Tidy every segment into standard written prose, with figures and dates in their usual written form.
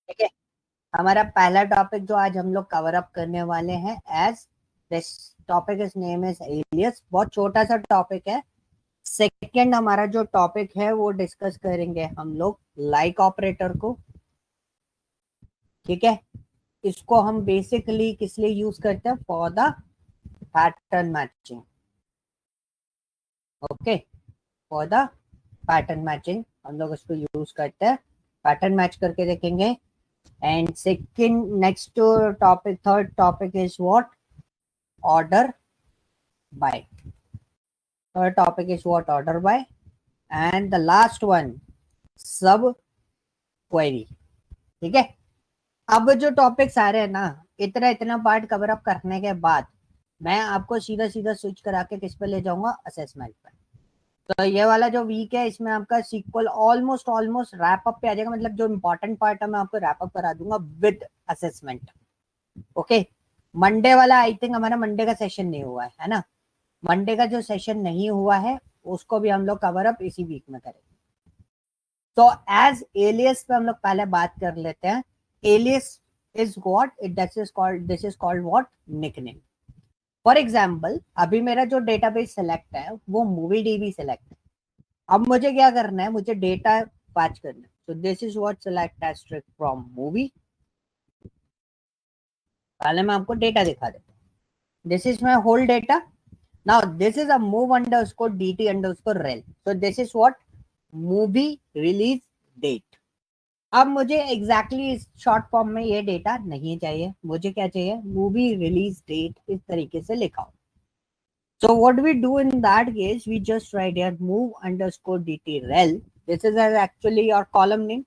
ठीक है, हमारा पहला टॉपिक जो आज हम लोग कवर अप करने वाले हैं, as this topic is name is alias, बहुत छोटा सा टॉपिक है। सेकंड हमारा जो टॉपिक है वो डिस्कस करेंगे हम लोग लाइक ऑपरेटर को। ठीक है, इसको हम बेसिकली किस लिए यूज करते हैं? For the pattern matching. Okay, for the pattern matching हम लोग इसको यूज करते हैं, पैटर्न मैच करके देखेंगे। And second next topic, third topic is what? Order bye. Third topic is what? Order by. And the last one, सब query. ठीक है, अब जो टॉपिक्स आ रहे हैं ना, इतना इतना पार्ट कवर अप करने के बाद मैं आपको सीधा सीधा स्विच करा के किस पे ले जाऊंगा? असेसमेंट पे। तो ये वाला जो वीक है इसमें आपका SQL almost almost wrap up पे आ जाएगा, मतलब जो इंपॉर्टेंट पार्ट है मैं आपको रैप अप करा दूंगा विद असेसमेंट। ओके, मंडे वाला आई थिंक हमारा मंडे का सेशन नहीं हुआ है ना? मंडे का जो सेशन नहीं हुआ है उसको भी हम लोग कवर अप इसी वीक में करेंगे। तो एज एलियस पे हम लोग पहले बात कर लेते हैं। Alias is what? This is called what? Nickname. For example, अभी मेरा जो डेटाबेस सेलेक्ट है वो मूवी डीबी सेलेक्ट है। अब मुझे क्या करना है? मुझे डेटा पैच करना है। तो this is what select asterisk from movie. पहले मैं आपको डेटा दिखा देता हूँ। This is my whole data. Now this is a move underscore dt underscore rel. so this is what? Movie release date. अब मुझे एग्जैक्टली इस शॉर्ट फॉर्म में ये डेटा नहीं चाहिए, मुझे क्या चाहिए? मूवी रिलीज डेट इस तरीके से लिखा हो। So what we do in that case, we just write here move underscore dt rel. This is actually your column name.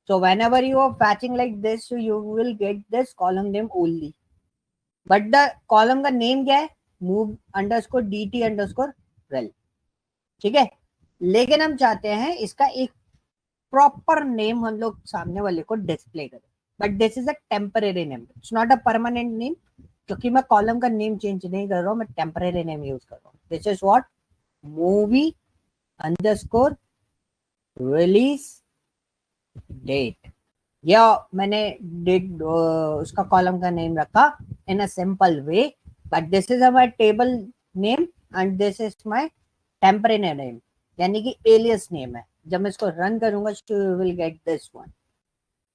So whenever you are patching like this, so you will get this column name only. But the column का name क्या है? move underscore dt underscore rel. ठीक है, लेकिन हम चाहते हैं इसका एक प्रॉपर नेम हम लोग सामने वाले को डिस्प्ले करें। But this is a temporary name, it's not a permanent name, क्योंकि मैं कॉलम का नेम चेंज नहीं कर रहा हूँ, मैं टेम्परेरी नेम यूज कर रहा हूँ। This is what? Movie underscore release date. या मैंने डेट उसका कॉलम का नेम रखा in a simple way, but this is my table name and this is my temporary name, यानी कि एलियस नेम है। जब मैं इसको रन करूंगा so you will get this one।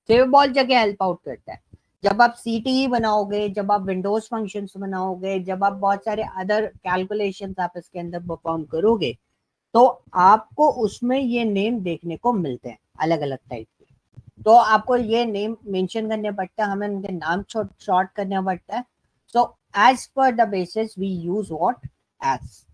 तो ये बहुत जगह हेल्प आउट करता है। जब आप सीटीई बनाओगे, जब आप विंडोज फंक्शंस बनाओगे, जब आप बहुत सारे अदर कैलकुलेशंस आप इसके अंदर परफॉर्म करोगे, तो आपको उसमें ये नेम देखने को मिलते हैं अलग अलग टाइप के। तो आपको ये नेम मेंशन करने पड़ता है, हमें उनके नाम शॉर्ट करना पड़ता है। So as per the basis we use what? As.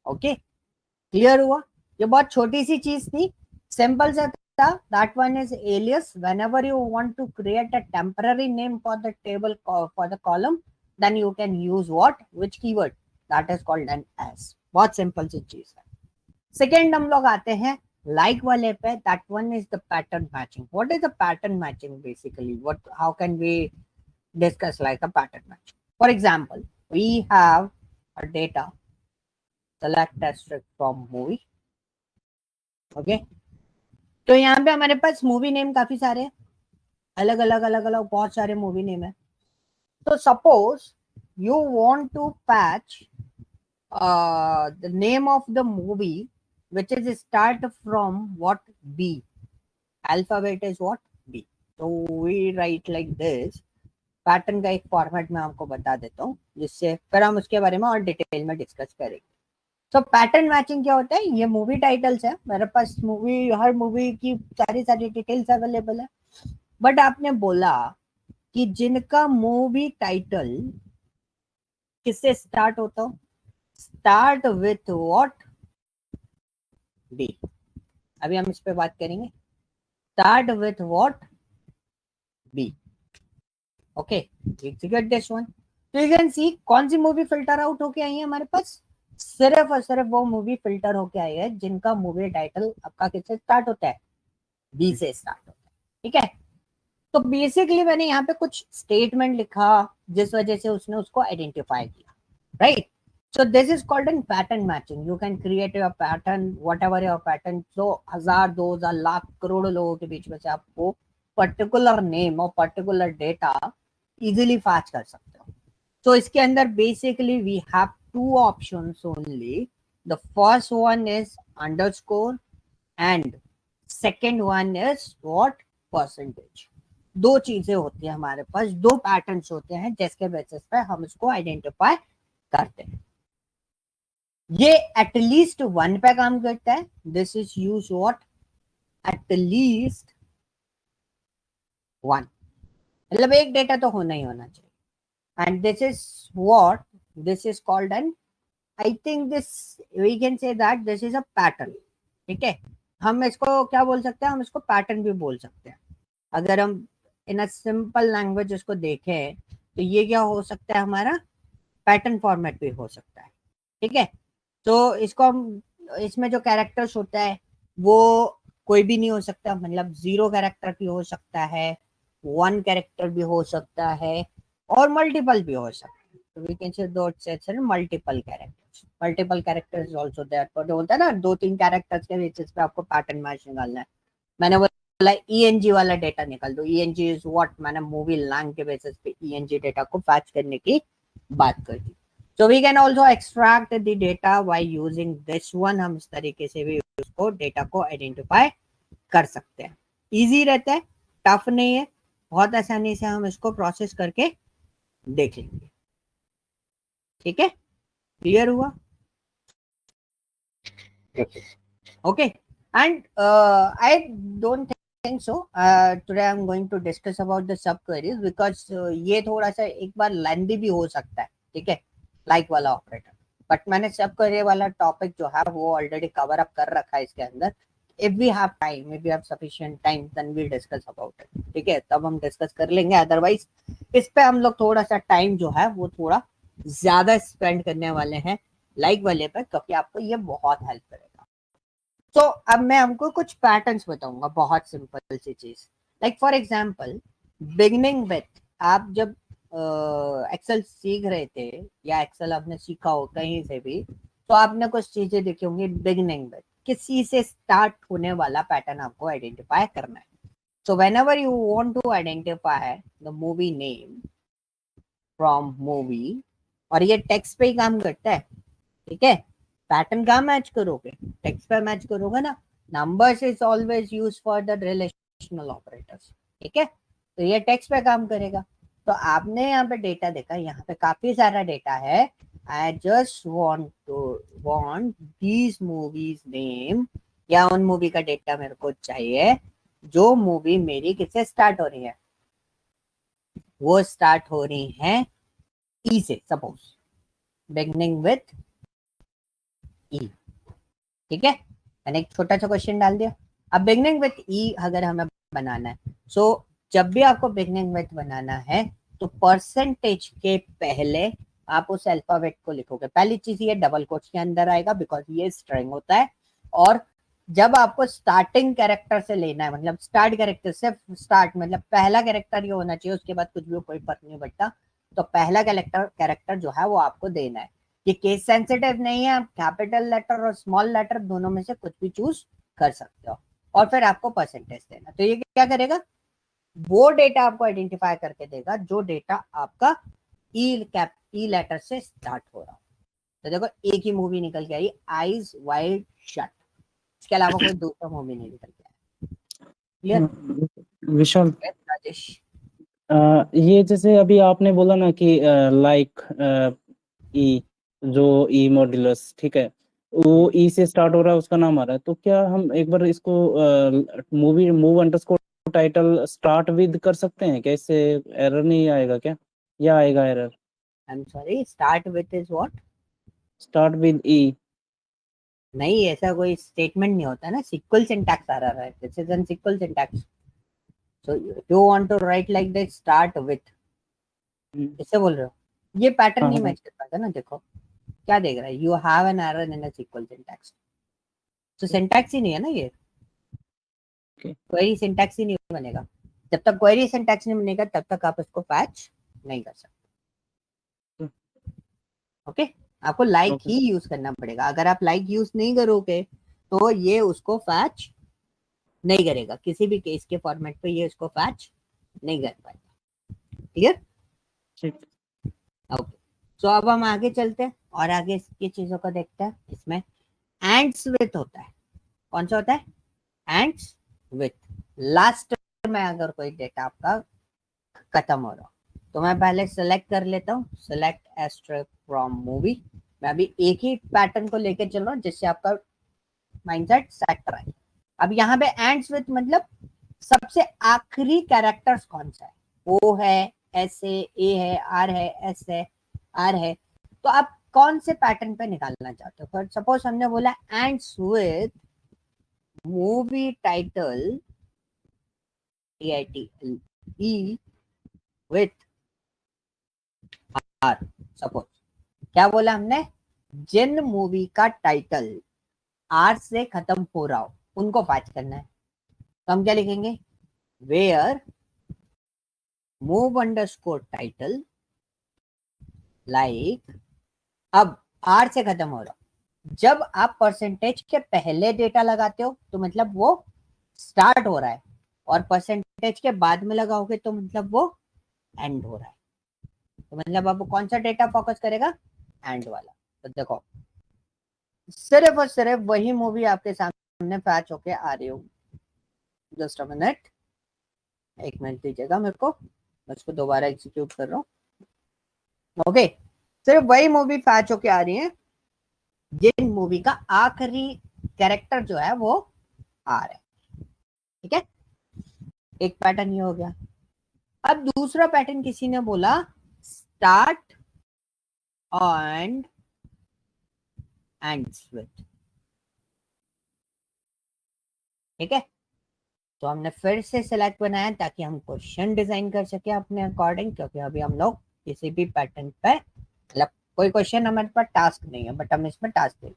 Okay, clear हुआ? ये बहुत छोटी सी चीज थी, सिंपल सा था। That one is alias. Whenever you want to create a temporary name for the table, for the column, then you can use what? Which keyword? That is called an as. बहुत simple सी चीज है। Second हम लोग आते हैं like वाले पे। That one is the pattern matching. What is the pattern matching basically? What, how can we discuss like a pattern matching? For example, we have a data select asterisk from movie। Okay, तो यहाँ पे हमारे पास movie name काफी सारे हैं, अलग अलग अलग अलग बहुत सारे मूवी नेम है। तो suppose you want to fetch the name of the movie which is start from what? B. Alphabet is what? B. So we write like this। Pattern का एक फॉर्मेट मैं आपको बता देता हूँ, जिससे फिर हम उसके बारे में और डिटेल में डिस्कस करेंगे। तो पैटर्न मैचिंग क्या होता है? ये मूवी टाइटल्स है, मेरे पास मूवी, हर मूवी की सारी सारी डिटेल्स अवेलेबल है। बट आपने बोला कि जिनका मूवी टाइटल किससे स्टार्ट होता हो? Start with what? बी। अभी हम इस पे बात करेंगे। Start with what? B. Okay, execute this one. तो यू कैन सी कौन सी मूवी फिल्टर आउट होके आई है हमारे पास? सिर्फ और सिर्फ वो मूवी फिल्टर होके आई है जिनका मूवी टाइटल आपका किससे स्टार्ट होता है? बी से स्टार्ट होता है। ठीक है, तो बेसिकली मैंने यहाँ पे कुछ स्टेटमेंट लिखा जिस वजह से उसने उसको आइडेंटिफाई किया, right? So this is called an pattern matching. You can create your pattern, whatever your pattern. So 1000 2000 lakh करोड़ों लोगों के बीच में से आपको पर्टिकुलर नेम और पर्टिकुलर डेटा इजीली फैच कर सकते हो। तो इसके अंदर basically we have two options only. The first one is underscore and second one is what, percentage. दो चीजें होती है हमारे पास, दो पैटर्न्स होते हैं जिसके बेसिस पे हम इसको आइडेंटिफाई करते हैं। ये एटलीस्ट वन पे काम करता है। This is use what, at least one, मतलब एक डेटा तो होना ही होना चाहिए। And this is what, this is called an, I think this we can say that this is a pattern. ठीक है, हम इसको क्या बोल सकते हैं, हम इसको पैटर्न भी बोल सकते हैं। अगर हम इन अ सिंपल लैंग्वेज इसको देखें तो ये क्या हो सकता है, हमारा पैटर्न फॉर्मेट भी हो सकता है। ठीक है, तो इसको हम, इसमें जो कैरेक्टर्स होता है वो कोई भी नहीं हो सकता, मतलब 0 कैरेक्टर भी हो सकता है, 1 कैरेक्टर भी हो सकता है, और मल्टीपल भी हो सकता है। तो वी कैन से दो सेट्स हैं multiple characters, multiple characters also there. पर होता है ना 2-3 कैरेक्टर्स के बेसिस पे आपको पैटर्न मैच निकालना है। मैंने बोला ईएनजी वाला डेटा निकाल दो। ईएनजी इज व्हाट, मैंने मूवी लैंग के बेसिस पे ईएनजी डेटा को फैच करने की बात कर दी। So we can also extract the data by using this one। हम इस तरीके से भी उसको डेटा को आइडेंटिफाई कर सकते हैं। इजी रहता है, टफ नहीं है, बहुत आसानी से हम इसको प्रोसेस करके देख लेंगे। ठीक है, क्लियर हुआ? Okay, and I don't think so. Today I'm going to discuss about the sub queries because ये थोड़ा सा एक बार लेंदी भी हो सकता है। ठीक है, लाइक वाला ऑपरेटर, बट मैंने सब क्वेरी वाला टॉपिक जो है वो ऑलरेडी कवर अप कर रखा है इसके अंदर। If we have time, if we have sufficient time, then we discuss about it. ठीक है, तब हम डिस्कस कर लेंगे, अदरवाइज इस पे हम लोग थोड़ा सा टाइम जो है वो थोड़ा ज्यादा स्पेंड करने वाले हैं लाइक वाले पे, क्योंकि आपको ये बहुत हेल्प करेगा। तो अब मैं हमको कुछ पैटर्न्स बताऊंगा, बहुत सिंपल सी चीज। Like for example, beginning with, आप जब एक्सेल सीख रहे थे या एक्सेल आपने सीखा हो कहीं से भी, तो आपने कुछ चीजें देखी होंगी। बिगनिंग विथ, किसी से स्टार्ट होने वाला पैटर्न आपको आइडेंटिफाई करना है। So whenever you want to identify the movie name from movie, और ये टेक्स्ट पे ही काम करता है। ठीक है, पैटर्न कहाँ मैच करोगे, टेक्स्ट पे मैच करोगे ना। Numbers is always use for the relational operators. ठीक है, तो ये टेक्स्ट पे काम करेगा। तो आपने यहाँ पे डेटा देखा, यहाँ पे काफी सारा डेटा है। I just want these movies name, या उन मूवी का डेटा मेरे को चाहिए जो मूवी मेरी किससे स्टार्ट हो रही है। वो स्टार्ट हो रही है ई से, सपोज बिगनिंग विथ ई। ठीक है, मैंने एक छोटा सा क्वेश्चन डाल दिया। अब बिगनिंग विथ ई अगर हमें बनाना है, सो जब भी आपको बिगनिंग विथ बनाना है तो परसेंटेज के पहले आप उस अल्फाबेट को लिखोगे। पहली चीज ये डबल कोट्स के अंदर आएगा बिकॉज ये स्ट्रिंग होता है। और जब आपको स्टार्टिंग कैरेक्टर से लेना है, मतलब स्टार्ट कैरेक्टर से, स्टार्ट मतलब पहला कैरेक्टर ये होना चाहिए, उसके बाद कुछ भी कोई फर्क नहीं पड़ता। तो पहला कैरेक्टर जो है वो आपको देना है। ये केस सेंसिटिव नहीं है, आप कैपिटल लेटर और स्मॉल लेटर दोनों में से कुछ भी चूज कर सकते हो, और फिर आपको परसेंटेज देना। तो ये क्या करेगा, वो डेटा आपको आइडेंटिफाई करके देगा जो डेटा आपका ई लेटर से स्टार्ट हो रहा हो। तो देखो एक ही मूवी निकल के आई, आईज वाइड शट, इसके अलावा कोई दूसरा मूवी नहीं निकल के आया। क्लियर विशाल, राजेश? ये जैसे अभी आपने बोला ना कि लाइक ई, जो ई मॉड्यूलस, ठीक है, वो ई से स्टार्ट हो रहा है, उसका नाम आ रहा है। तो क्या हम एक बार इसको movie move underscore title start with कर सकते हैं क्या? इससे एरर नहीं आएगा क्या, या आएगा error? I am sorry, start with is what? Start with E. नहीं, ऐसा कोई स्टेटमेंट नहीं होता ना, सिक्वल सिंटैक्स आ रहा है, this is an SQL syntax. So you want to write like this, start with, इससे बोल रहे हो? ये पैटर्न हाँ नहीं हाँ, मैच कर पाता ना। देखो क्या देख रहा है, you have an error in a SQL syntax. तो सिंटैक्स ही नहीं है ना ये, ओके। क्वेरी सिंटैक्स ही नहीं बनेगा। जब तक क्वेरी सिंटैक्स नहीं बनेगा तब तक आप इसको पैच नहीं कर सकते। ओके, आपको लाइक ही यूज करना पड़ेगा। अगर आप लाइक यूज नहीं करोगे तो ये उसको पैच नहीं करेगा, किसी भी केस के फॉर्मेट पे ये उसको फैच नहीं कर पाएगा। क्लियर? ठीक। ओके, सो अब हम आगे चलते हैं और आगे की चीजों को देखते हैं। इसमें एंड्स विथ होता है, कौन सा होता है? Ends with. लास्ट में अगर कोई डेटा आपका खत्म हो रहा तो मैं पहले सेलेक्ट कर लेता हूँ, सेलेक्ट एस्ट्रिक फ्रॉम मूवी। मैं अभी एक ही पैटर्न को लेके चल रहा हूँ जिससे आपका माइंडसेट सेट रहे। अब यहाँ पे एंड्स विथ मतलब सबसे आखिरी कैरेक्टर्स कौन सा है? ओ है, एस है, ए है, आर है, एस है, आर है। तो आप कौन से पैटर्न पे निकालना चाहते हो? फॉर सपोज हमने बोला ends with movie title E with R। Suppose क्या बोला हमने? जिन मूवी का टाइटल आर से खत्म हो रहा हो उनको फैच करना है। तो हम क्या लिखेंगे? Where mov underscore title like. अब आर से खत्म हो रहा हो, जब आप परसेंटेज के पहले डेटा लगाते हो तो मतलब वो स्टार्ट हो रहा है, और परसेंटेज के बाद में लगाओगे तो मतलब वो एंड हो रहा है। तो मतलब अब कौन सा डेटा फोकस करेगा? एंड वाला। तो देखो, सिर्फ और सिर्फ वही मूवी आपके सामने फैच होके आ रही हो। जस्ट अ मिनट, एक मिनट दीजिएगा मेरे को, मैं इसको दोबारा एग्जीक्यूट कर रहा हूँ। ओके, सिर्फ वही मूवी फैच होके आ रही है जिन मूवी का आखिरी कैरेक्टर जो है वो आ रहा है। ठीक है, एक पैटर्न ये हो गया। अब दूसरा पैटर्न किसी ने बोला स्टार्ट एंड एंड्स विथ। ठीक है, तो हमने फिर से सिलेक्ट बनाया ताकि हम क्वेश्चन डिजाइन कर सके अपने अकॉर्डिंग, क्योंकि अभी हम लोग किसी भी पैटर्न पे, मतलब कोई क्वेश्चन हमारे पास टास्क नहीं है, बट हम इसमें टास्क दे।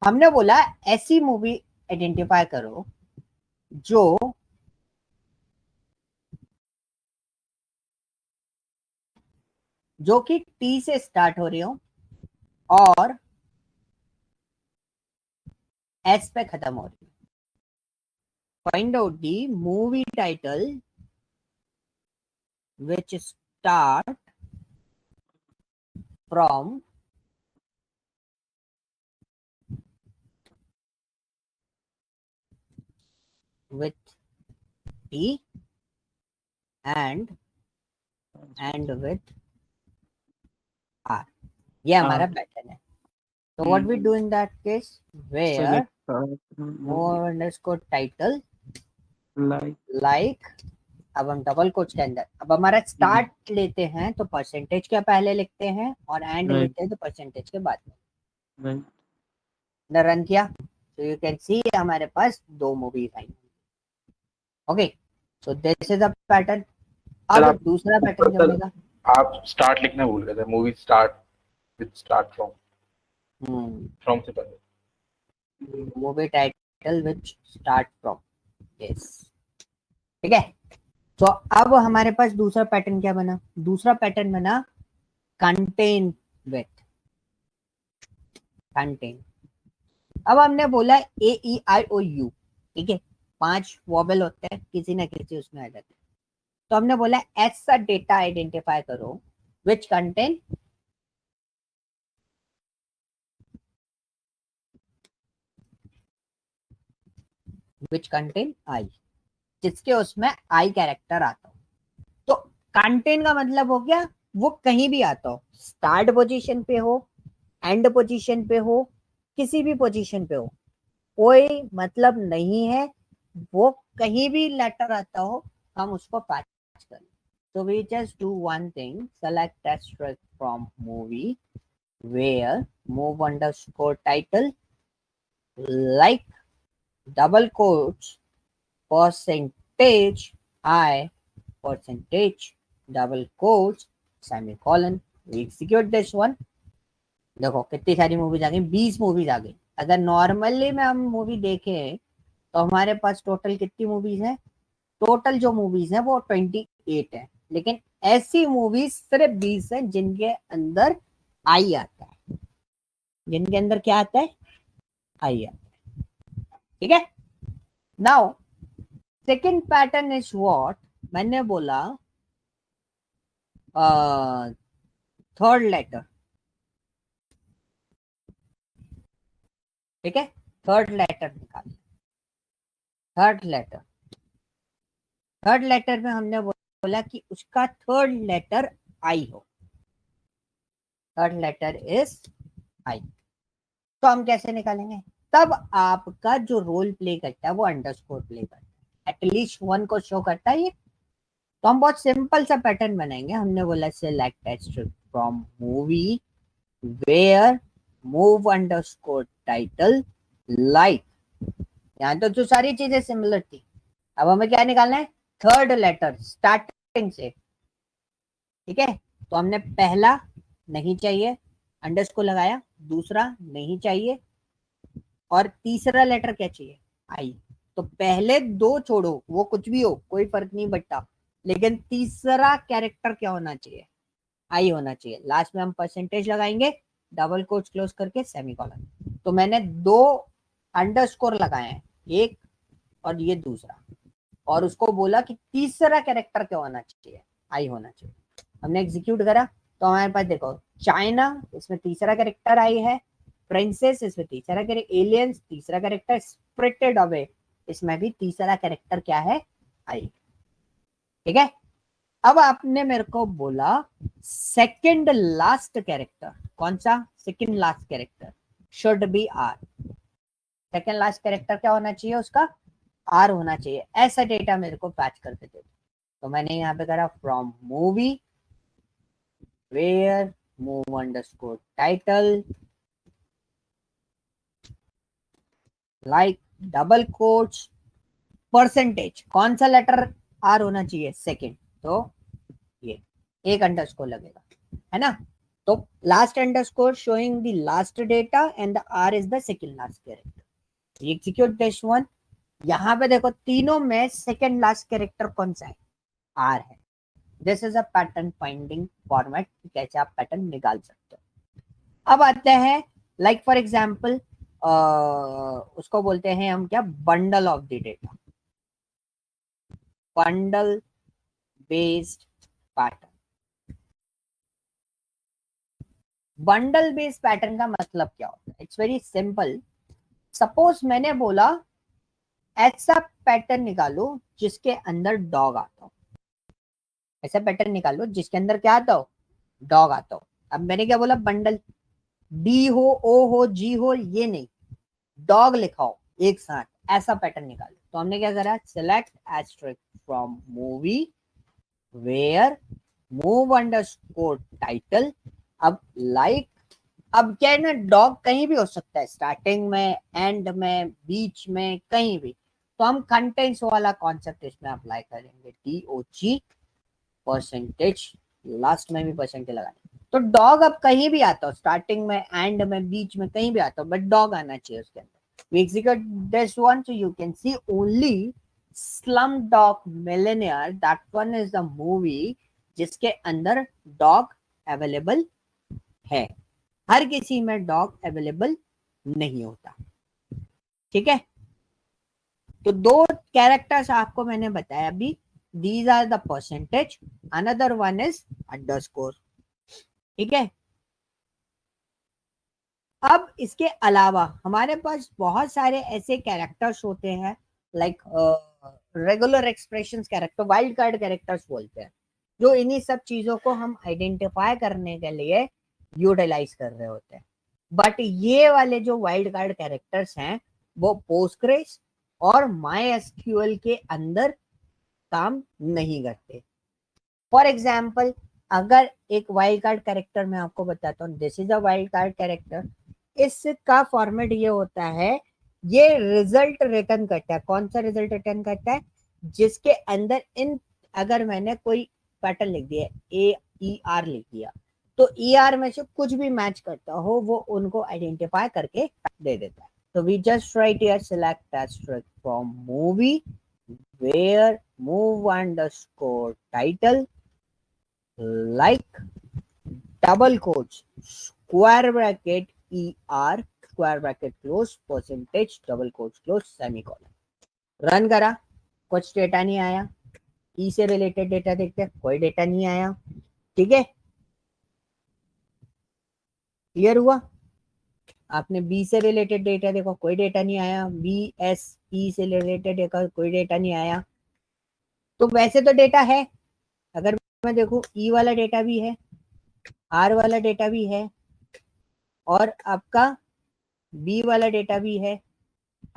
हमने बोला ऐसी मूवी आइडेंटिफाई करो जो जो कि टी से स्टार्ट हो रही हो और एस पे खत्म हो रही हो। Find out the movie title which start from with T and end with R. ये हमारा पैटर्न है। So what we do in that case? Where select more underscore title like like। अब हम डबल कोट्स के अंदर, अब हमारा start लेते हैं तो परसेंटेज के पहले लिखते हैं, और एंड राइट लेते हैं तो परसेंटेज के बाद में। राइट। रन किया तो यू कैन सी हमारे पास दो movies I. Okay, so this is a pattern. Sir अब आप दूसरा पैटर्न ऊपर क्या सर बनेगा? आप स्टार्ट लिखना भूल गए थे। Movie start with start from से पहले। Movie title which start from. Yes, ठीक है। तो अब हमारे पास दूसरा पैटर्न क्या बना? दूसरा पैटर्न बना कंटेन विथ कंटेन। अब हमने बोला ए ई आई ओ यू, ठीक है, 5 वॉबल होते हैं, किसी ना किसी उसमें आ जाते हैं। तो हमने बोला ऐसा डेटा आइडेंटिफाई करो विच कंटेन आई, जिसके उसमें आई कैरेक्टर आता हो। तो कंटेन का मतलब हो गया वो कहीं भी आता हो, स्टार्ट पोजीशन पे हो, एंड पोजीशन पे हो, किसी भी पोजीशन पे हो, कोई मतलब नहीं है, वो कहीं भी लेटर आता हो हम उसको पैच करें। So we just do one thing, select asterisk from movie where move underscore title like double quotes percentage I percentage double quotes semicolon। We execute this one। देखो कितनी सारी मूवीज आ गई, 20 मूवीज आ गई। अगर नॉर्मली में हम movie देखें तो हमारे पास टोटल कितनी मूवीज है? टोटल जो मूवीज है वो 28 है, लेकिन ऐसी मूवीज सिर्फ 20 है जिनके अंदर आई आता है। जिनके अंदर क्या आता है? आई आता है। ठीक है, now second pattern is what, मैंने बोला थर्ड लेटर, ठीक है, थर्ड लेटर निकाल, थर्ड लेटर, थर्ड लेटर में हमने बोला कि उसका थर्ड लेटर आई हो, थर्ड लेटर इज आई। तो हम कैसे निकालेंगे, तब आपका जो रोल प्ले करता है वो अंडरस्कोर प्ले करता है, एटलीस्ट वन को शो करता है ये। तो हम बहुत सिंपल सा पैटर्न बनाएंगे, हमने बोला select asterisk from movie where mov underscore title like, यहाँ तो जो सारी चीजें सिमिलर थी, अब हमें क्या निकालना है, थर्ड लेटर स्टार्टिंग से, ठीक है। तो हमने पहला नहीं चाहिए, अंडरस्कोर लगाया, दूसरा नहीं चाहिए, और तीसरा लेटर क्या चाहिए, आई। तो पहले दो छोड़ो, वो कुछ भी हो कोई फर्क नहीं पड़ता, लेकिन तीसरा कैरेक्टर क्या होना चाहिए, आई होना चाहिए। लास्ट में हम परसेंटेज लगाएंगे, डबल कोट्स क्लोज करके सेमीकोलन। तो मैंने दो अंडरस्कोर लगाए हैं, एक और ये दूसरा, और उसको बोला कि तीसरा कैरेक्टर क्या होना चाहिए, आई होना चाहिए। हमने एग्जीक्यूट करा तो हमारे पास देखो चाइना, इसमें तीसरा कैरेक्टर आई है, प्रिंसेस इसमें तीसरा कैरेक्टर, एलियंस तीसरा कैरेक्टर, स्प्रिटेड अवे इसमें भी तीसरा कैरेक्टर क्या है, आई, ठीक है। अब आपने मेरे को बोला सेकंड लास्ट कैरेक्टर, कौन सा, second last character should be R, second last character क्या होना चाहिए उसका, आर होना चाहिए, ऐसा डेटा मेरे को पैच करके दे। तो मैंने यहाँ पे करा from movie where mov underscore title like double quotes percentage, कौन सा लेटर आर होना चाहिए, सेकंड, तो ये एक अंडरस्कोर लगेगा, है ना। तो last underscore showing the last data and the R is the second last character. Execute this one, यहाँ पे देखो तीनों में सेकंड लास्ट कैरेक्टर कौन सा है, आर है। This is a pattern finding format, कैसे आप पैटर्न निकाल सकते हो। अब आते हैं लाइक फॉर एग्जांपल उसको बोलते हैं हम क्या, bundle of the data, bundle based pattern. Bundle based pattern का मतलब क्या होता है, इट्स वेरी सिंपल। सपोज मैंने बोला ऐसा पैटर्न निकालो जिसके अंदर डॉग आता हो, ऐसा पैटर्न निकालो जिसके अंदर क्या आता हो, डॉग आता हो। अब मैंने क्या बोला, बंडल, डी हो, ओ हो, जी हो, ये नहीं, डॉग लिखाओ एक साथ, ऐसा पैटर्न निकालो। तो हमने क्या करा, select asterisk from movie where mov underscore title, अब लाइक, अब क्या है ना, डॉग कहीं भी हो सकता है, स्टार्टिंग में, एंड में, बीच में, कहीं भी। तो हम कंटेंट्स वाला कॉन्सेप्ट इसमें अप्लाई करेंगे, DOG परसेंटेज, लास्ट में भी परसेंटेज लगाने। तो डॉग अब कहीं भी आता हो, स्टार्टिंग में, एंड में, बीच में, कहीं भी आता हो, बट डॉग आना चाहिए उसके अंदर। We execute this one, so you can see only Slumdog Millionaire, that one is the movie जिसके अंदर डॉग अवेलेबल है, हर किसी में डॉग अवेलेबल नहीं होता, ठीक है। तो दो कैरेक्टर्स आपको मैंने बताया अभी, these are the percentage, another one is underscore, ठीक है। अब इसके अलावा हमारे पास बहुत सारे ऐसे कैरेक्टर्स होते हैं, like regular expressions character, wild card characters बोलते हैं, जो इन्हीं सब चीजों को हम आइडेंटिफाई करने के लिए यूटिलाइज कर रहे होते हैं। बट ये वाले जो वाइल्ड कार्ड कैरेक्टर्स हैं वो पोस्टग्रेस और MySQL के अंदर काम नहीं करते। फॉर एग्जाम्पल, अगर एक वाइल्ड कार्ड कैरेक्टर मैं आपको बताता हूँ, this is a wild card character, इसका फॉर्मेट ये होता है, ये रिजल्ट रिटर्न करता है। कौन सा रिजल्ट रिटर्न करता है, जिसके अंदर इन, अगर मैंने कोई पैटर्न लिख दिया, AER लिख दिया, तो ER में से कुछ भी मैच करता हो वो उनको आइडेंटिफाई करके दे देता है। तो we just write here select asterisk from movie where mov underscore title like double quotes square bracket ER square bracket close percentage double quotes close semicolon, run करा कुछ डेटा नहीं आया। ई से रिलेटेड डेटा देखते हैं, कोई डेटा नहीं आया। ठीक है, क्लियर हुआ। आपने बी से रिलेटेड डेटा देखो, कोई डेटा नहीं आया। बी एस ई से रिलेटेड देखा, कोई डेटा नहीं आया। तो वैसे तो डेटा है, अगर मैं देखूं ई वाला डेटा भी है, आर वाला डेटा भी है, और आपका बी वाला डेटा भी है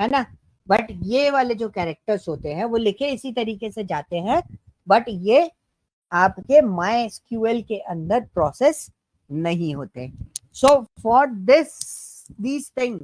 ना। बट ये वाले जो कैरेक्टर्स होते हैं वो लिखे इसी तरीके से जाते हैं, बट ये आपके माई एसक्यूएल के अंदर प्रोसेस नहीं होते। So for this thing,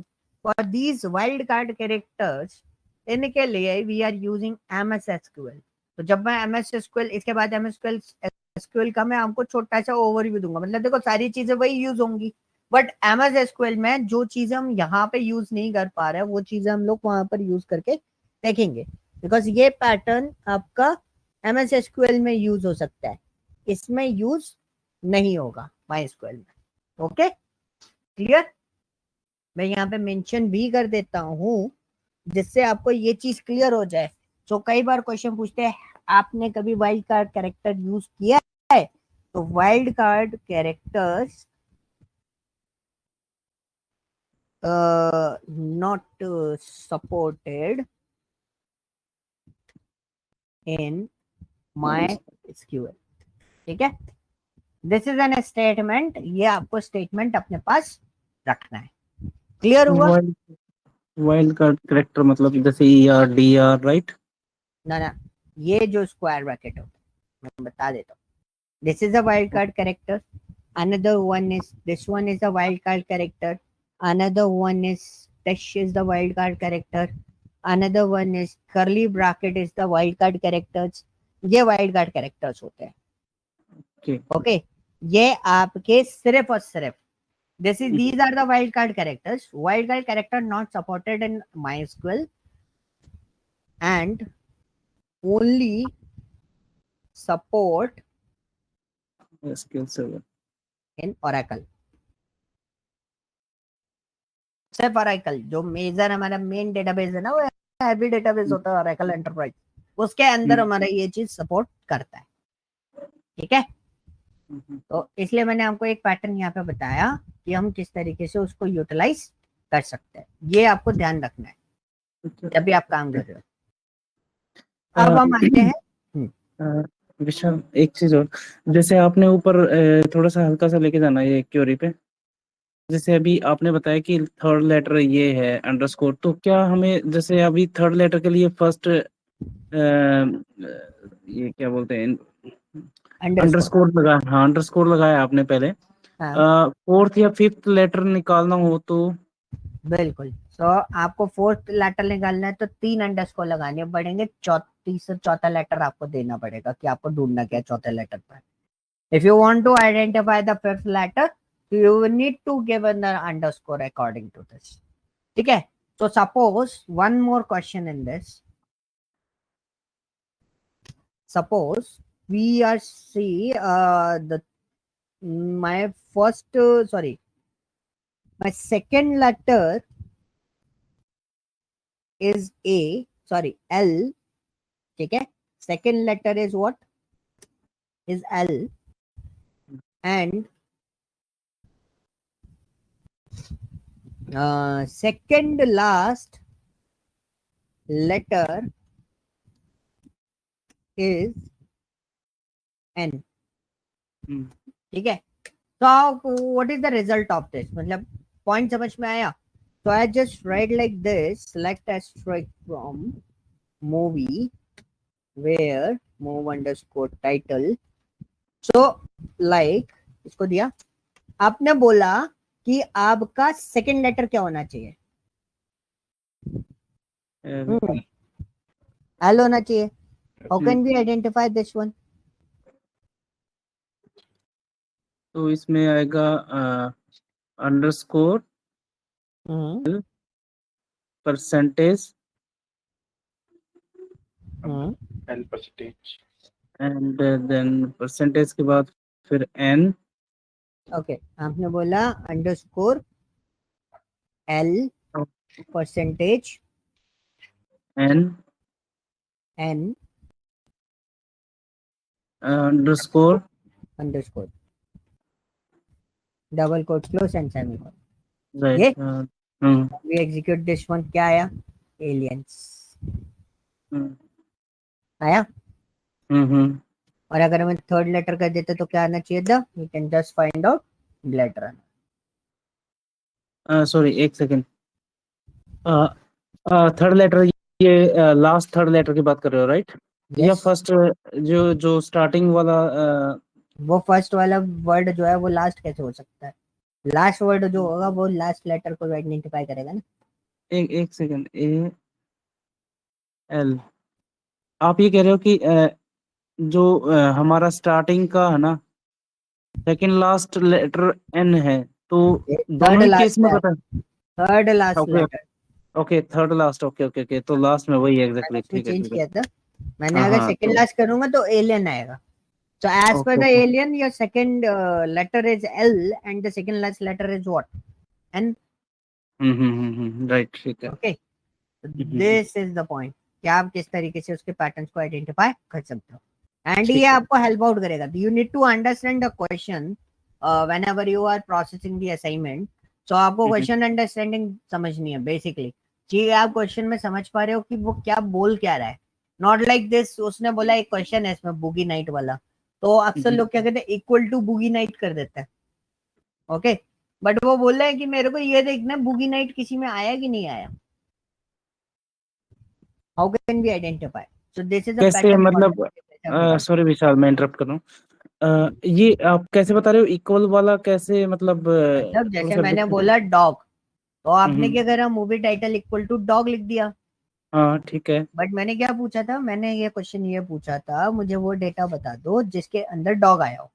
for these wild card characters, इनके लिए we are using MS SQL. तो जब मैं एमएस एसक्यूएल, इसके बाद एमएस एसक्यूएल का मैं आपको छोटा सा ओवरव्यू दूंगा, मतलब देखो सारी चीजें वही यूज होंगी, बट एमएस एसक्यूएल में जो चीजें हम यहाँ पे यूज नहीं कर पा रहे हैं वो चीजें हम लोग वहां पर यूज करके देखेंगे, बिकॉज ये पैटर्न आपका एमएस एसक्यूएल में यूज हो सकता है, इसमें यूज नहीं होगा माई एसक्यूएल में। Okay, clear. मैं यहाँ पे मेंशन भी कर देता हूँ जिससे आपको ये चीज क्लियर हो जाए। तो कई बार क्वेश्चन पूछते हैं आपने कभी वाइल्ड कार्ड कैरेक्टर यूज किया है, तो wild card characters not supported in MySQL। ठीक है, दिस इज एन स्टेटमेंट, ये आपको स्टेटमेंट अपने पास रखना है। क्लियर हुआ। वाइल्ड कार्ड कैरेक्टर मतलब जैसे E R D R, right? ना, ये जो स्क्वायर ब्रैकेट होता है मैं बता देता हूँ। This is a wild card character, another one is, this one is a wild card character, another one is dash is the wild card character, another one is curly bracket is the wild card characters। ये wild card characters होते हैं। Okay. Okay, ये आपके सिर्फ और सिर्फ this is, these are the wild card characters, wild card character not supported in MySQL and only support SQL Server। in Oracle। सिर्फ Oracle जो मेजर हमारा मेन डेटाबेस है ना, वो हैवी डेटाबेस होता है Oracle एंटरप्राइज, उसके अंदर हमारा ये चीज सपोर्ट करता है। ठीक है, तो इसलिए मैंने आपको एक पैटर्न यहाँ पे बताया कि हम किस तरीके से उसको यूटिलाइज कर सकते हैं, ये आपको ध्यान रखना है जब भी आप काम कर रहे हो। अब हम आते हैं विशाल, एक चीज और, जैसे आपने ऊपर थोड़ा सा हल्का सा लेके जाना ये क्वेरी पे। जैसे अभी आपने बताया कि थर्ड लेटर ये है अंडरस्कोर, तो क्या हमें जैसे अभी थर्ड लेटर के लिए फर्स्ट ये क्या बोलते हैं, अंडरस्कोर लगाया? हाँ, अंडरस्कोर लगाया आपने पहले। फोर्थ या फिफ्थ लेटर निकालना हो तो? बिल्कुल, तो आपको फोर्थ लेटर निकालना है तो 3 अंडरस्कोर लगाने पड़ेंगे, चौथा लेटर आपको देना पड़ेगा कि आपको ढूंढना क्या है चौथे लेटर पर। If you want to identify the fifth letter you need to give an underscore according to this। ठीक है, so suppose one more question in this, suppose we are see the my first sorry my second letter is A, sorry L। ठीक है, second letter is what, is L, and second last letter is N। ठीक है, तो what is the result of this, मतलब point समझ में आया? तो I just write like this, select asterisk from movie where mov underscore title. So like इसको दिया, आपने बोला कि आपका सेकंड लेटर क्या होना चाहिए? एल होना चाहिए। How can we identify this one? तो इसमें आएगा underscore percentage L percentage and then percentage के बाद फिर एन। ओके, आपने बोला underscore L percentage N n underscore underscore double quotes close and semicolon. Right ये hmm we execute this one, क्या आया? aliens आया। हम्म और अगर हमें थर्ड लेटर कर देते तो क्या आना चाहिए था? we can just find out letter. Sorry एक सेकंड थर्ड लेटर ये लास्ट थर्ड लेटर की बात कर रहे हो राइट या Yes. फर्स्ट जो जो स्टार्टिंग वाला वो फर्स्ट वाला वर्ड जो है वो लास्ट कैसे हो सकता है? लास्ट वर्ड जो होगा वो लास्ट लेटर को आइडेंटिफाई करेगा ना। एक सेकंड ए एल आप ये कह रहे हो कि जो हमारा स्टार्टिंग का है ना सेकंड लास्ट लेटर एन है तो थर्ड दोनों ही केस लास्ट में है, बता third last okay letter. Okay third last okay okay okay तो लास्ट में वही मैंने एग्जैक्टली उसमें ठीक है चेंज ठीक है किया था। मैंने हाँ अगर हाँ सेकंड तो लास्ट करूंगा तो एलियन आएगा। So as per okay the okay alien, your second letter is L and the second last letter is what? N. Right ठीक है Okay. So this is the point कि आप किस तरीके से उसके पैटर्न्स को आइडेंटिफाई कर सकते हो एंड ये ठीक है आपको हेल्प आउट करेगा। You need to understand the question whenever you are processing the assignment. So आपको क्वेश्चन अंडरस्टैंडिंग समझनी है बेसिकली कि आप क्वेश्चन में समझ पा रहे हो कि वो क्या बोल क्या रहा है। नॉट लाइक दिस उसने बोला एक क्वेश्चन है इसमें बुगी नाइट वाला, तो अक्सर लोग क्या कहते हैं इक्वल टू बुगी नाइट कर देते हैं। ओके, बट वो बोल रहा है कि मेरे को ये देखना है बुगी नाइट किसी में आया कि नहीं आया। How can we identify? So this is a कैसे पैटर्न मतलब सॉरी विशाल मैं इंटरप्ट कर रहा हूँ ये आप कैसे बता रहे हो इक्वल वाला कैसे मतलब मतलब थोड़ा जैसे सा मैंने डिफरेंट बोला डॉग, तो आपने हम्म क्या करा? Movie title equal to dog लिख दिया। हाँ ठीक है बट मैंने क्या पूछा था? मैंने ये क्वेश्चन ये पूछा था मुझे वो डेटा बता दो जिसके अंदर डॉग आया हो।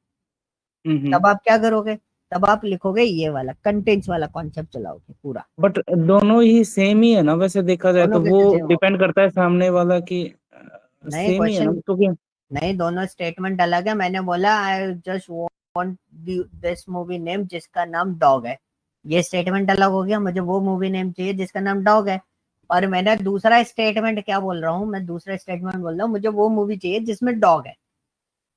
तब आप क्या करोगे? तब आप लिखोगे ये वाला कंटेंट्स वाला कॉन्सेप्ट चलाओगे पूरा। बट दोनों ही सेम ही है ना वैसे देखा जाए दोनों तो वो कैसे सेम हो? डिपेंड करता है सामने वाला की नहीं सेम ही है ना क्वेश्चन तो क्या नहीं, दोनों स्टेटमेंट अलग है। मैंने बोला I just want this movie name जिसका नाम डॉग है। ये स्टेटमेंट अलग हो गया, मुझे वो मूवी नेम चाहिए जिसका नाम डॉग है। और मैंने दूसरा स्टेटमेंट क्या बोल रहा हूँ? मैं दूसरा स्टेटमेंट बोल रहा हूँ मुझे वो मूवी चाहिए जिसमें डॉग है।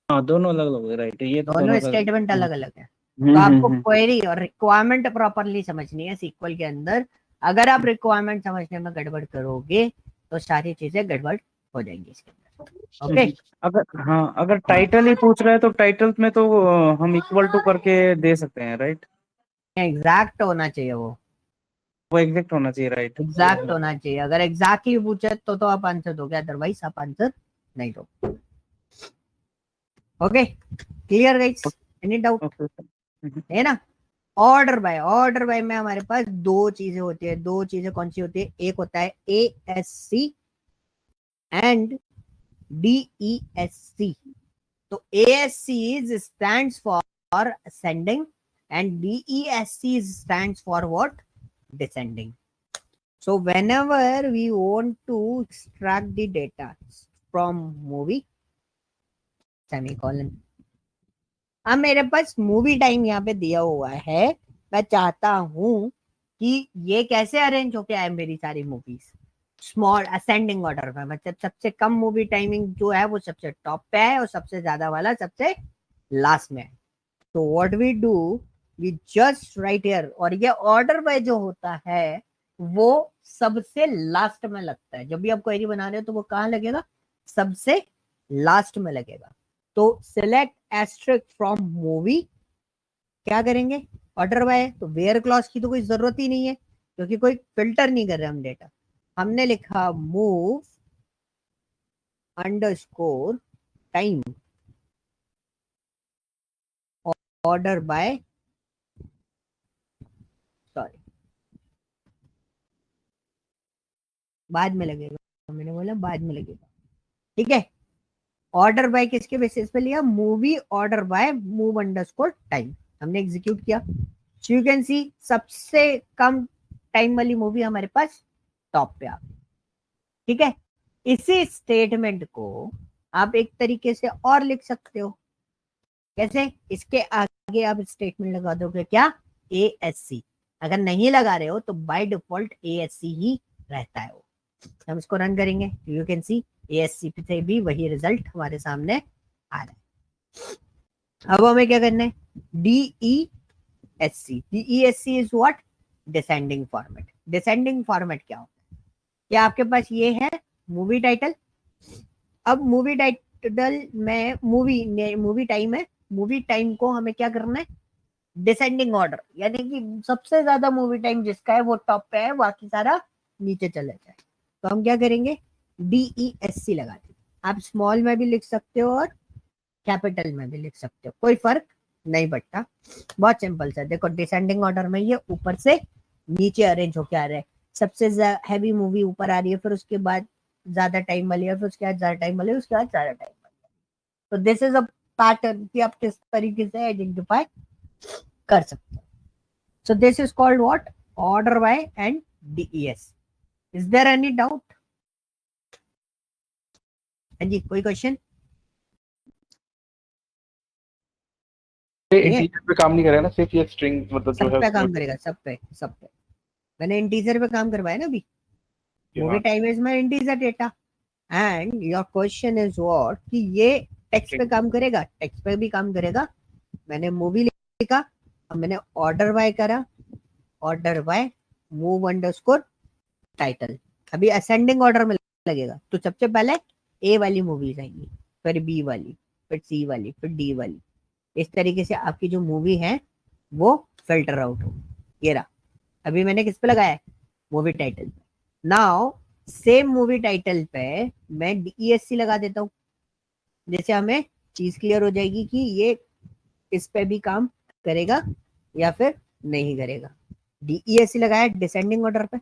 हाँ दोनों अलग अलग है राइट ये तो दोनों दोनों का स्टेटमेंट अलग अलग है। तो आपको क्वेरी और रिक्वायरमेंट प्रॉपरली समझनी है सीक्वल के अंदर। अगर आप रिक्वायरमेंट समझने में गड़बड़ करोगे तो सारी चीजें गड़बड़ हो जाएंगी इसके अंदर। ओके, अगर हाँ अगर टाइटल ही पूछ रहा है तो टाइटल में तो हम इक्वल टू करके दे सकते हैं राइट एग्जैक्ट होना चाहिए वो एग्जैक्ट होना चाहिए राइट एग्जैक्ट होना चाहिए। अगर एग्जैक्टली पूछे तो आप आंसर दोगे, अदरवाइज आप आंसर नहीं दो। Okay, clear guys? Any doubt okay है ना? ऑर्डर बाय में हमारे पास दो चीजें होती है। दो चीजें कौन सी होती है? एक होता है ASC एंड DESC। तो ASC stands for ascending and DESC stands for what? Descending. So whenever we want to extract the data from movie, semicolon, अब मेरे पास मूवी टाइम यहाँ पे दिया हुआ है। मैं चाहता हूं कि ये कैसे अरेंज होके आए मेरी सारी मूवीज स्मॉल असेंडिंग ऑर्डर में। मतलब सबसे कम मूवी टाइमिंग जो है वो सबसे टॉप पे है और सबसे ज्यादा वाला सबसे लास्ट में है। तो what we do, we just write here. और ये ऑर्डर बाय जो होता है वो सबसे लास्ट में लगता है। जब भी आप क्वेरी बना रहे हो तो वो कहाँ लगेगा? सबसे लास्ट में लगेगा। तो सिलेक्ट एस्ट्रिक फ्रॉम मूवी, क्या करेंगे? Order by. तो वेयर क्लॉज की तो कोई जरूरत ही नहीं है क्योंकि कोई फिल्टर नहीं कर रहे हम डेटा। हमने लिखा move underscore time order by, sorry बाद में लगेगा, मैंने बोला बाद में लगेगा। ठीक है, ऑर्डर बाय किसके बेसिस पे लिया? Movie order by move underscore time. हमने एग्जीक्यूट किया। यू कैन सी सबसे कम टाइम वाली मूवी हमारे पास टॉप पे आ गई। ठीक है, इसी स्टेटमेंट को आप एक तरीके से और लिख सकते हो। कैसे? इसके आगे आप स्टेटमेंट लगा दोगे क्या? ASC। अगर नहीं लगा रहे हो तो बाय डिफॉल्ट ASC ही रहता है वो। हम इसको रन करेंगे, यू कैन सी ASC से भी वही रिजल्ट हमारे सामने आ रहा है। अब हमें क्या करना है, DESC। DESC is what, descending format. Descending format क्या होता है, क्या आपके पास ये है मूवी टाइटल। अब मूवी टाइटल में मूवी टाइम है, मूवी टाइम को हमें क्या करना है, डिसेंडिंग ऑर्डर, यानी कि सबसे ज्यादा मूवी टाइम जिसका है वो टॉप पे है, बाकी सारा नीचे चले जाए। तो हम क्या करेंगे, DESC लगा देंगे। आप स्मॉल में भी लिख सकते हो और कैपिटल में भी लिख सकते हो, कोई फर्क नहीं पड़ता, बहुत सिंपल सा। देखो डिसेंडिंग ऑर्डर में ये ऊपर से नीचे अरेंज होके आ रहा है, सबसे हैवी मूवी ऊपर आ रही है, फिर उसके बाद ज्यादा टाइम वाली है, फिर उसके बाद ज्यादा टाइम वाली है, उसके बाद ज्यादा टाइम वाली है। तो दिस इज अ पैटर्न कि आप किस तरीके से आइडेंटिफाई कर सकते हो। So this is called what, order by and DES। Is there any doubt? हाँ जी, कोई क्वेश्चन? इंटीजर पे काम नहीं करेगा ना, सिर्फ ये स्ट्रिंग मतलब जो सब है पे काम करेगा, सब पे, सब पे। मैंने इंटीजर पे काम करवाया ना अभी। Movie time is my integer data and your question is what कि ये टेक्स्ट पे काम करेगा, टेक्स्ट पे भी काम करेगा। मैंने मूवी लिखा, अब मैंने ऑर्डर बाय करा, order by move underscore title. अभी असेंडिंग ऑर्डर में लगेगा, तो सबसे पहले A वाली मूवीज आएंगी, फिर B वाली, फिर C वाली, फिर D वाली। इस तरीके से आपकी जो मूवी है वो फिल्टर आउट होगी। ये रहा, अभी मैंने किस पे लगाया है, मूवी टाइटल पे। नाउ सेम मूवी टाइटल पे मैं DESC लगा देता हूँ, जैसे हमें चीज क्लियर हो जाएगी कि ये इस पे भी काम करेगा या फिर नहीं करेगा। DESC लगाया डिसेंडिंग ऑर्डर पे,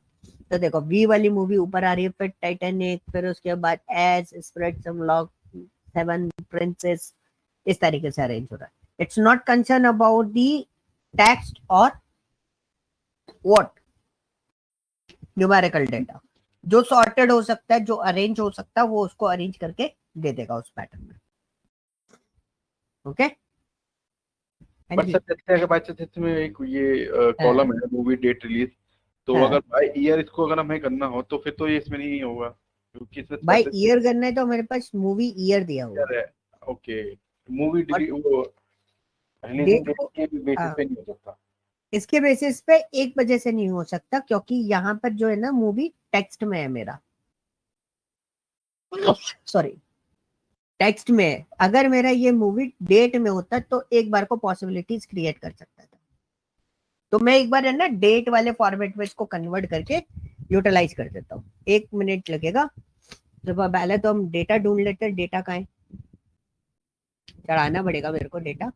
तो देखो V वाली मूवी ऊपर आ रही है, फिर टाइटैनिक, फिर उसके बाद as spread some lock, seven princess, इस तरीके से अरेंज हो रहा है। It's not concern about the text और व्हाट, न्यूमेरिकल डेटा। जो सॉर्टेड हो सकता है, जो अरेंज हो सकता है, वो उसको अरेंज करके दे देगा उस पैटर्न में। ओके बट सर जैसे अगर बाय चांस इसमें एक ये कॉलम है मूवी डेट रिलीज, तो हाँ। अगर बाय ईयर इसको अगर हमें करना हो तो फिर तो ये इसमें नहीं होगा, क्योंकि इसमें बाय ईयर करना है तो मेरे पास मूवी ईयर दिया हुआ है, है। ओके, मूवी और वो रिलीजिंग डेट डेट को, के बेसिस हाँ, पे नहीं हो सकता। इसके बेसिस पे एक वजह से नहीं हो सकता, क्योंकि यहाँ पर जो है ना मूवी टेक्स्ट में है मेरा, सॉरी टेक्स्ट में है। अगर मेरा ये मूवी डेट में होता तो एक बार को पॉसिबिलिटीज क्रिएट कर सकता था। तो मैं एक बार है ना डेट वाले फॉर्मेट में इसको कन्वर्ट करके यूटिलाइज कर देता हूँ। 1 मिनट लगेगा, तो पहले तो हम डेटा ढूंढ लेते हैं। डेटा कहाँ है, चढ़ाना पड़ेगा मेरे को डेटा।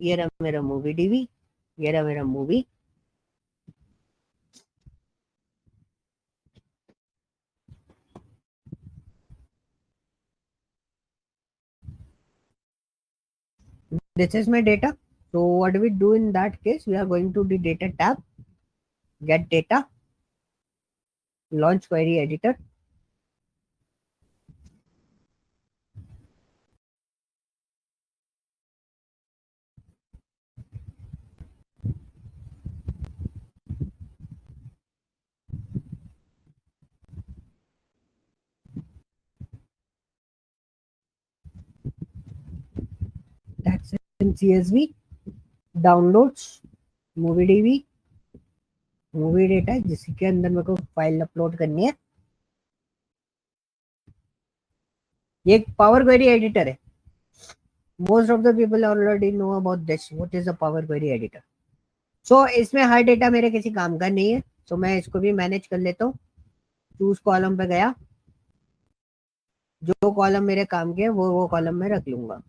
ये रहा मेरा मूवी DB, ये रहा मेरा movie. This is my data. So what do we do in that case? We are going to the data tab, get data, launch query editor. Text in CSV, downloads, movie DB, movie data जिसके अंदर मेरे को file upload करनी है। ये एक power query editor है। Most of the people already know about this, what is a power query editor. So इसमें हर डेटा मेरे किसी काम का नहीं है, तो मैं इसको भी मैनेज कर लेता हूँ। चूज कॉलम पे गया, जो कॉलम मेरे काम के वो कॉलम में रख लूंगा,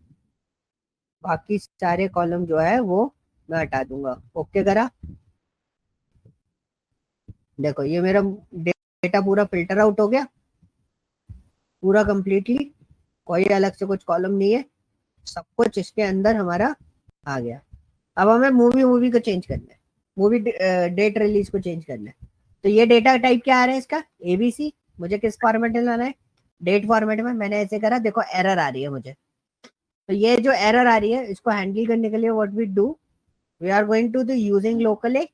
बाकी सारे कॉलम जो है वो मैं हटा दूंगा। ओके करा, देखो ये मेरा डेटा पूरा फिल्टर आउट हो गया, पूरा कंप्लीटली। कोई अलग से कुछ कॉलम नहीं है, सब कुछ इसके अंदर हमारा आ गया। अब हमें मूवी को चेंज करना है, मूवी डेट रिलीज को चेंज करना है। तो ये डेटा टाइप क्या आ रहा है इसका, ABC। मुझे किस फॉर्मेट में लाना है, डेट फॉर्मेट में। मैंने ऐसे करा, देखो एरर आ रही है मुझे। तो ये जो एरर आ रही है इसको हैंडल करने के लिए what we do, we are going to the using local.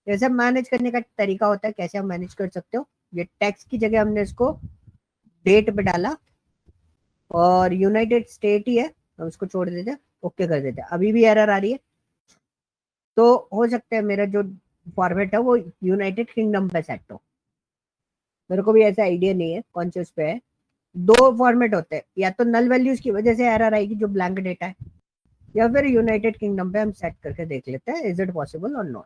जैसे मैनेज करने का तरीका होता है, कैसे आप मैनेज कर सकते हो, ये टेक्स्ट की जगह हमने इसको डेट पे डाला और यूनाइटेड स्टेट ही है, हम उसको छोड़ देते हैं, ओके कर देते हैं। अभी भी एरर आ रही है, तो हो सकता है मेरा जो फॉर्मेट है वो यूनाइटेड किंगडम पे सेट हो। मेरे को भी ऐसा आइडिया नहीं है कौन से उस पे है। दो फॉर्मेट होते हैं, या तो नल वैल्यूज की वजह से एरर आएगी जो ब्लैंक डेटा है, या फिर यूनाइटेड किंगडम पे हम सेट करके देख लेते हैं इज इट पॉसिबल और नॉट।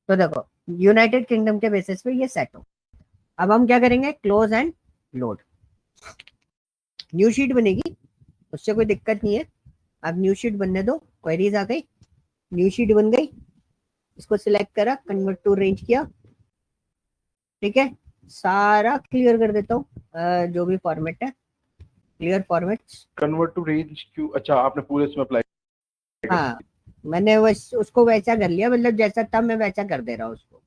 तो देखो यूनाइटेड किंगडम के बेसिस पे ये सेट हो। अब हम क्या करेंगे, close and load, new sheet बनेगी, उससे कोई दिक्कत नहीं है। अब न्यू शीट बनने दो, क्वेरीज आ गई, न्यू शीट बन गई, इसको सिलेक्ट करा, कन्वर्ट टू रेंज किया, ठीक है, सारा क्लियर कर देता हूँ जो भी फॉर्मेट है, clear formats. Convert to range क्यों? अच्छा, आपने पूरे इसमें अप्लाई हाँ, मैंने बस उसको वैसा कर लिया, मतलब जैसा था मैं वैसा कर दे रहा हूँ उसको,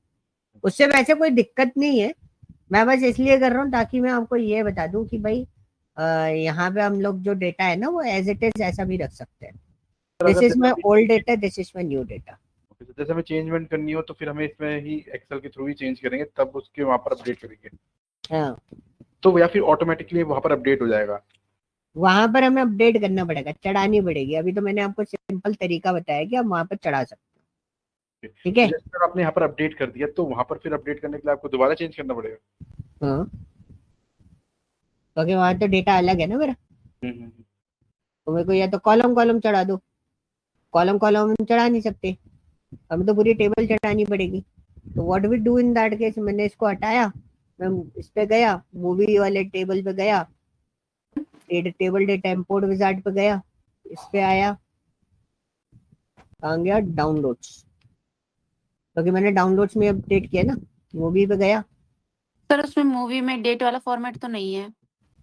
उससे वैसे कोई दिक्कत नहीं है। मैं बस इसलिए कर रहा हूँ ताकि मैं आपको ये बता दूं कि भाई यहाँ पे हम लोग जो डेटा है ना वो एज इट इज ऐसा भी रख सकते हैं। This is my old data, this is my new data. जैसे हमें चेंजमेंट करनी हो तो फिर हमें इसमें ही एक्सेल के थ्रू ही चेंज करेंगे, तब उसके वहां पर अपडेट करेंगे। हाँ, तो या फिर ऑटोमेटिकली वहां पर अपडेट हो जाएगा? वहां पर हमें अपडेट करना पड़ेगा, चढ़ानी पड़ेगी। अभी तो मैंने आपको सिंपल तरीका बताया कि आप वहां पर चढ़ा सकते हो, ठीक है। तो जैसे आपने यहाँ पर अपडेट कर दिया तो वहां पर फिर अपडेट करने के लिए आपको दोबारा चेंज करना पड़ेगा? हाँ, क्योंकि वहां तो डेटा अलग है ना मेरा। तो मेरे को या तो कॉलम कॉलम चढ़ा दो, कॉलम कॉलम हम चढ़ा नहीं सकते, हमें तो पूरी टेबल चढ़ानी पड़ेगी। तो what we do in that case, मैंने इसको हटाया, मैं इस पे गया, मूवी वाले टेबल पे गया, टेबल डेटा इंपोर्ट विजार्ड पे गया, इस पे आया, कहाँ गया, डाउनलोड्स, क्योंकि मैंने डाउनलोड्स में अपडेट किया ना, मूवी पे गया। सर उसमें मूवी में डेट वाला फॉर्मेट तो नहीं है,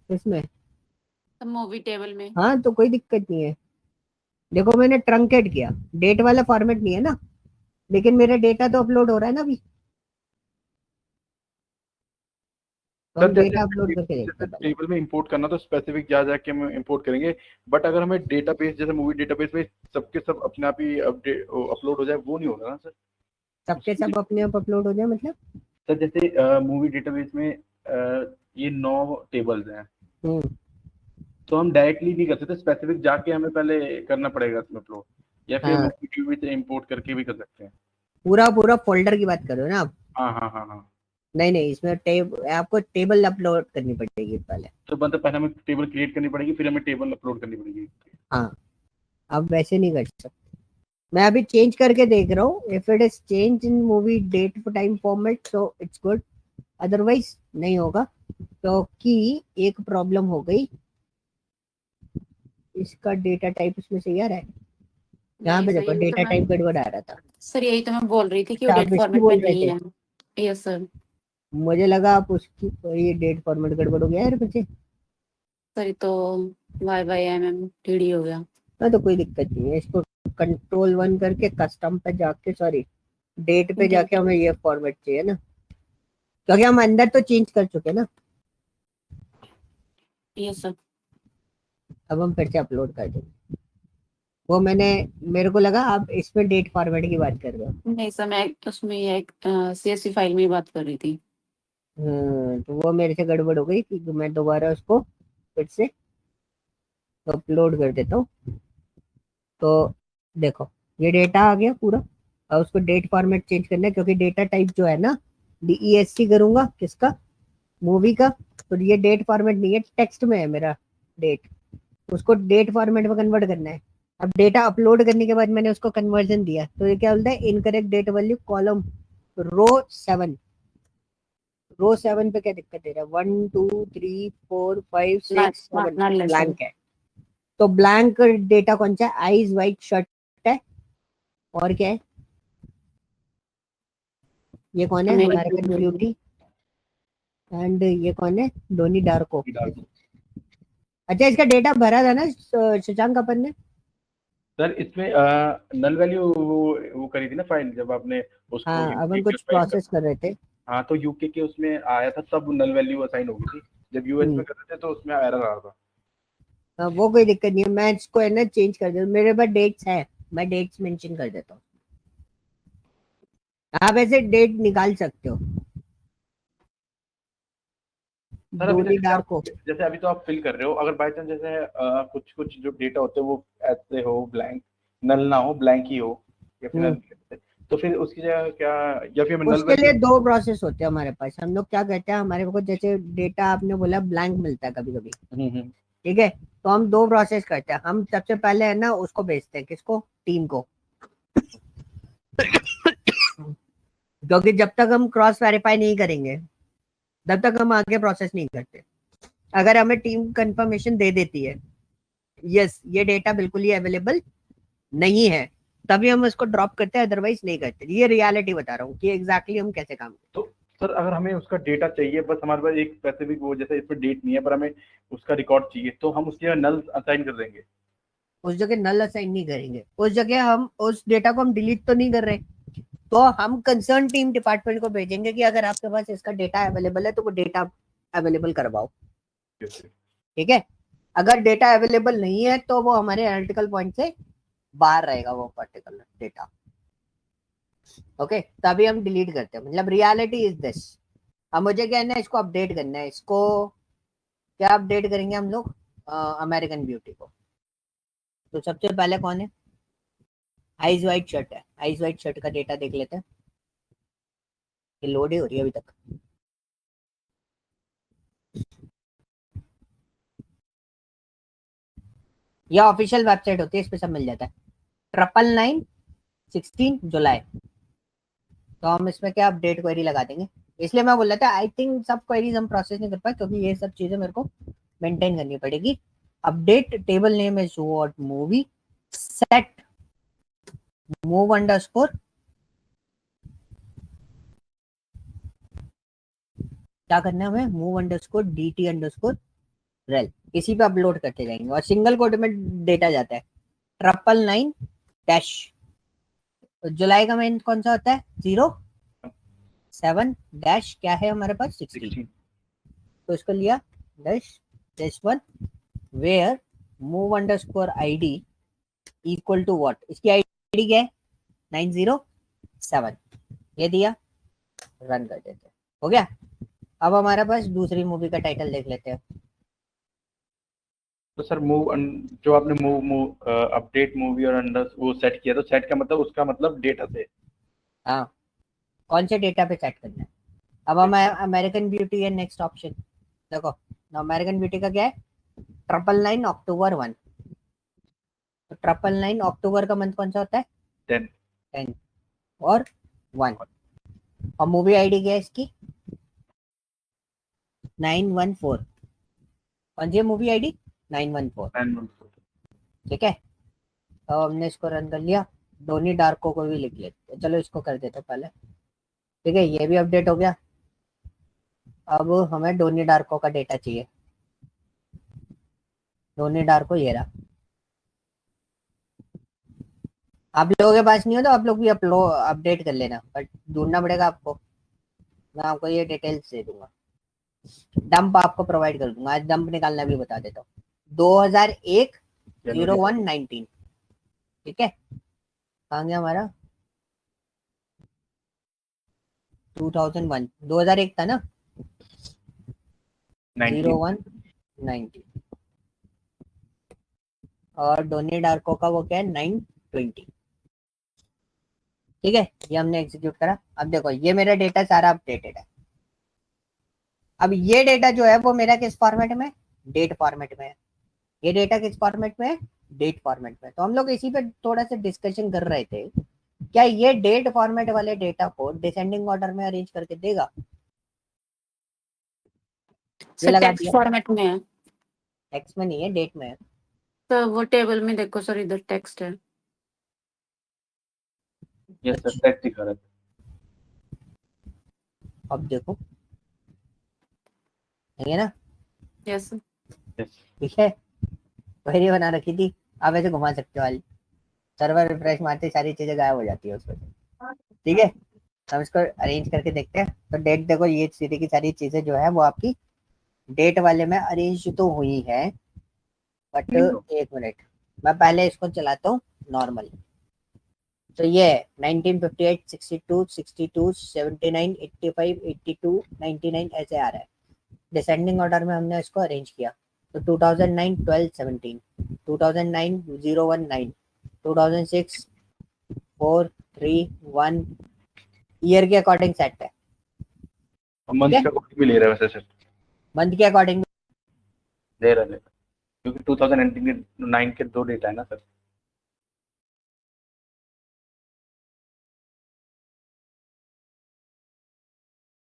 इसमें तो मूवी टेबल में। हाँ, तो कोई दिक्कत नहीं है। देखो मैंने ट्रंकेट किया, डेट वाला फॉर्मेट नहीं है ना, लेकिन मेरा डेटा तो अपलोड हो रहा है ना अभी, तो हम डेटा अपलोड करके देखते हैं पहले। टेबल में इंपोर्ट करना तो स्पेसिफिक जा जाके हम इंपोर्ट करेंगे, बट अगर हमें डेटाबेस जैसे मूवी डेटाबेस में सबके सब अपने आप ही अपडेट अपलोड हो जाए, वो नहीं होगा ना सर? सबके सब अपने आप अपलोड हो जाए मतलब? सर जैसे मूवी डेटाबेस में ये 9 टेबल्स हैं, तो हम डायरेक्टली नहीं कर सकते, स्पेसिफिक जाके हमें पहले करना पड़ेगा इसमें अपलोड, या फिर हाँ, मूवी से इंपोर्ट करके भी कर सकते हैं? पूरा पूरा फोल्डर की बात कर रहे हो ना आप? हाँ हाँ हाँ हाँ। नहीं नहीं, इसमें आपको टेबल अपलोड करनी पड़ेगी पहले। तो मतलब पहले हमें टेबल क्रिएट करनी पड़ेगी, फिर हमें टेबल अपलोड करनी पड़ेगी। हाँ, अब वैसे नहीं कर सकते। मैं अभी चेंज करके देख रहा हूँ, if it is change in movie date time format so it's good, otherwise नहीं होगा, क्योंकि एक प्रॉब्लम हो गई, इसका डेटा टाइप इसमें से आ रहा है, यहाँ नहीं पे सर, देखो यही तो डेटा मैं टाइप गड़बड़ आ रहा था। सर यही तो मैं बोल रही थी कि वो अच्छा, आप डेट इसकी फॉर्मेट बोल में रहे नहीं थे? है। Yes sir. मुझे लगा आप उसकी, ये डेट फॉर्मेट गड़बड़ हो गया यार मुझे। सर ये तो YYMM TD हो गया। हाँ, तो कोई दिक्कत नहीं है, इसको कंट्रोल 1 करके कस्टम पे जाके, सॉरी डेट पे जाके हमें ये फॉर्मेट चाहिए ना, क्योंकि हम अंदर तो चेंज कर चुके ना। Yes sir. अब हम फिर से अपलोड कर देंगे। वो मेरे को लगा आप इसमें डेट फॉर्मेट की बात कर रहे हो। नहीं सर, मैं उसमें एक CSV फाइल में ही बात कर रही थी। तो वो मेरे से गड़बड़ हो गई कि मैं दोबारा उसको फिर से अपलोड कर देता हूँ। तो देखो ये डेटा आ गया पूरा, और उसको डेट फॉर्मेट चेंज करना है, क्योंकि डेटा टाइप जो है ना, DESC करूंगा किसका, मूवी का, तो ये डेट फॉर्मेट नहीं है, टेक्स्ट में है मेरा डेट, उसको डेट फॉर्मेट में कन्वर्ट करना है। अब डेटा अपलोड करने के बाद मैंने उसको कन्वर्जन दिया, तो ये क्या बोलता है, incorrect date value column row 7, row 7 पे क्या दिक्कत दे रहा है, 1 2 3 4 5 6 7 ब्लैंक है। तो ब्लैंक डेटा कौन सा है, आईज वाइट शर्ट है, और क्या है, ये कौन है, अमेरिकन ब्यूटी, एंड ये कौन है, डोनी डार्को। अच्छा, इसका डेटा भरा था ना शशांक अपन ने? सर इसमें नल वैल्यू वो करी थी ना फाइल, जब आपने उसको हाँ, अपन यूके कुछ प्रोसेस कर रहे थे। हाँ, तो यूके के उसमें आया था, तब नल वैल्यू असाइन हो गई थी। जब यूएस में कर रहे थे तो उसमें एरर आ रहा था। हाँ, वो कोई दिक्कत नहीं है, मैं इसको है ना चेंज कर देता, मेरे पास डेट्स है, मैं डेट्स मेंशन कर देता हूँ, आप ऐसे डेट निकाल सकते हो। सर अभी डोनी जैसे डार्को जैसे अभी तो आप फिल कर रहे हो, अगर बाय चांस जैसे कुछ कुछ जो डेटा होते हैं वो ऐसे हो ब्लैंक, नल ना हो, ब्लैंक ही हो, या फिर null, तो फिर उसकी जगह क्या, या फिर हमें नल उसके लिए दो प्रोसेस होते हैं हमारे पास। हम लोग क्या कहते हैं, हमारे को जैसे डेटा आपने बोला ब्लैंक मिलता है कभी कभी, ठीक है, तो हम दो प्रोसेस करते हैं। हम सबसे पहले है ना उसको भेजते हैं, किसको, टीम को, क्योंकि जब तक हम क्रॉस वेरीफाई नहीं करेंगे तब तक हम आगे प्रोसेस नहीं करते। अगर हमें टीम कंफर्मेशन दे देती है यस ये डेटा बिल्कुल ही अवेलेबल नहीं है, तभी हम उसको ड्रॉप करते हैं, अदरवाइज नहीं करते। ये रियलिटी बता रहा हूँ कि एग्जैक्टली हम कैसे काम करते तो सर अगर हमें उसका डेटा चाहिए, बस हमारे पास एक स्पेसिफिक वो जैसे इसमें डेट नहीं है पर हमें उसका रिकॉर्ड चाहिए, तो हम उसकी जगह नल असाइन कर देंगे। हैं। उस जगह नल असाइन नहीं करेंगे, उस जगह हम उस डेटा को हम डिलीट तो नहीं कर रहे, तो हम कंसर्न टीम डिपार्टमेंट को भेजेंगे कि अगर आपके पास इसका डेटा अवेलेबल है तो वो डेटा अवेलेबल करवाओ, ठीक है। अगर डेटा अवेलेबल नहीं है तो वो हमारे एनालिटिकल पॉइंट से बाहर रहेगा वो पर्टिकुलर डेटा, ओके। तभी हम डिलीट करते हैं, मतलब रियलिटी इज दिस। अब मुझे क्या है ना, इसको अपडेट करना है। इसको क्या अपडेट करेंगे हम लोग, अमेरिकन ब्यूटी को। तो सबसे पहले कौन है, आइज वाइट शर्ट है। आइज वाइट शर्ट का डेटा देख लेते हैं, ये लोड ही हो रही है अभी तक। यह ऑफिशियल वेबसाइट होती है, इस पे सब मिल जाता है। 999 जुलाई। तो हम इसमें क्या अपडेट क्वेरी लगा देंगे। इसलिए मैं बोल रहा था आई थिंक सब क्वेरीज हम प्रोसेस नहीं कर पाए, क्योंकि ये सब चीजें मेरे को मेंटेन करनी पड़ेगी। Update table name is what movie, set move underscore, क्या करना है हमें, move underscore dt underscore rail, इसी पे अपलोड करते जाएंगे। और सिंगल कोट में डेटा जाता है 999 डैश। तो जुलाई का मेन कौन सा होता है, 07 डैश क्या है हमारे पास 16। तो इसको लिया dash dash 1 where mov underscore id equal to what, इसकी आईडी क्या है 907, ये दिया, रन कर देते हैं, हो गया। अब हमारे पास दूसरी मूवी का टाइटल देख लेते हैं। तो सर जो आपने मूव मूव अपडेट मूवी और अंडर वो सेट किया, तो सेट का मतलब उसका मतलब डेटा से, हाँ, कौन से डेटा पे सेट करना है। अब हम अमेरिकन ब्यूटी है नेक्स्ट ऑप्शन, देखो अमेरिकन ब्यूटी का क्या है 999 अक्टूबर 1। तो 999 अक्टूबर का मंथ कौन सा होता है 10 10 और 1। और मूवी आईडी क्या है इसकी 914। कौन सी मूवी आईडी 914, ठीक है। तो हमने इसको रन कर लिया। डोनी डार्को को भी लिख लेते हैं, चलो इसको कर देते पहले, ठीक है। ये भी अपडेट हो गया। अब हमें डोनी डार्को का डेटा चाहिए। डोनी डार्को ये रहा। आप लोगों के पास नहीं हो तो आप लोग भी अपडेट कर लेना, बट ढूंढना पड़ेगा आपको। मैं आपको ये डिटेल्स दे दूंगा, डंप आपको प्रोवाइड कर दूंगा। आज डंप निकालना भी बता देता हूँ। 2001 0119, ठीक है। कहाँ गया हमारा 2001, 2001 था ना 0119। और डोनी डार्को का वो क्या है 920, ठीक है। ये हमने एग्जीक्यूट करा। अब देखो ये मेरा डेटा सारा अपडेटेड है। अब ये डेटा जो है वो मेरा किस फॉर्मेट में, डेट फॉर्मेट में है। ये डेटा किस फॉर्मेट में है, डेट फॉर्मेट में। तो हम लोग इसी पे थोड़ा सा डिस्कशन कर रहे थे, क्या ये डेट फॉर्मेट वाले डेटा को डिसेंडिंग ऑर्डर में अरेंज करके देगा। ये सर लगा टेक्स्ट दिया, फॉर्मेट में है, टेक्स्ट में नहीं है, डेट में है। तो वो टेबल में देखो सर, इधर टेक्स्ट है। यस सर, सेट दिखा रहा है। अब देखो है ना, यस यस ठीक है। क्वेरी बना रखी थी, आप ऐसे घुमा सकते हो। सर्वर रिफ्रेश मारते सारी चीजें गायब हो जाती है उसमें, ठीक है। हम इसको अरेंज करके देखते हैं। तो डेट देखो, ये सीधी की सारी चीजें जो है वो आपकी डेट वाले में अरेंज तो हुई है, बट एक मिनट मैं पहले इसको चलाता हूँ नॉर्मल। तो ये 1958 62 62 79 85 82 99 ऐसे आ रहा है। डिसेंडिंग ऑर्डर में हमने इसको अरेंज किया। तो 2009 12 17, 2009 019, 2006 4 3 1, ईयर के अकॉर्डिंग सेट है। मंथ ठीक है? का अकॉर्डिंग भी ले रहे हैं वैसे सर, मंथ के अकॉर्डिंग ले रहे हैं, क्योंकि 2009 के 2 डेटा है ना सर।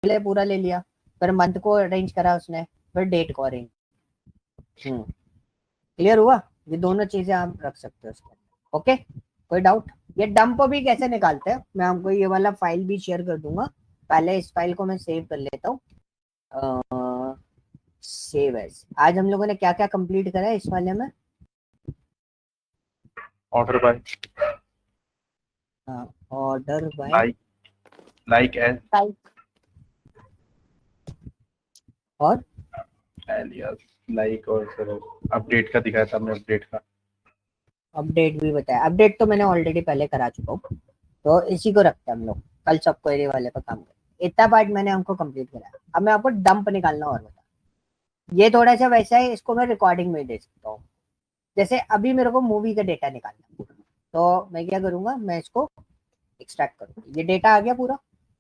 पूरा ले लिया, फिर मंथ को अरेंज करा उसने, फिर डेट को अरेंज। क्लियर हुआ? ये दोनों चीजें आप रख सकते हो उसके अंदर। ओके, कोई डाउट? ये डंप भी कैसे निकालते हैं, मैं आपको ये वाला फाइल भी शेयर कर दूंगा। पहले इस फाइल को मैं सेव कर लेता हूँ। Save as. आज हम लोगों ने क्या क्या कंप्लीट करा है इस वाले में? Order by, order by, like as, और एलियास, लाइक, और सर अपडेट का दिखाया था हमने, अपडेट का। अपडेट भी बताया। अपडेट तो मैंने ऑलरेडी पहले करा चुका हूँ, तो इसी को रखते हैं हम लोग। कल सब क्वेरी वाले पर काम करें। इतना पार्ट मैंने हमको कंप्लीट करा। अब मैं आपको डंप निकालना और बता। ये थोड़ा सा वैसा है, इसको मैं रिकॉर्डिंग में दे सकता हूँ। जैसे अभी मेरे को मूवी का डेटा निकालना, तो मैं क्या करूंगा, मैं इसको एक्सट्रैक्ट करूंगा। ये डेटा आ गया पूरा।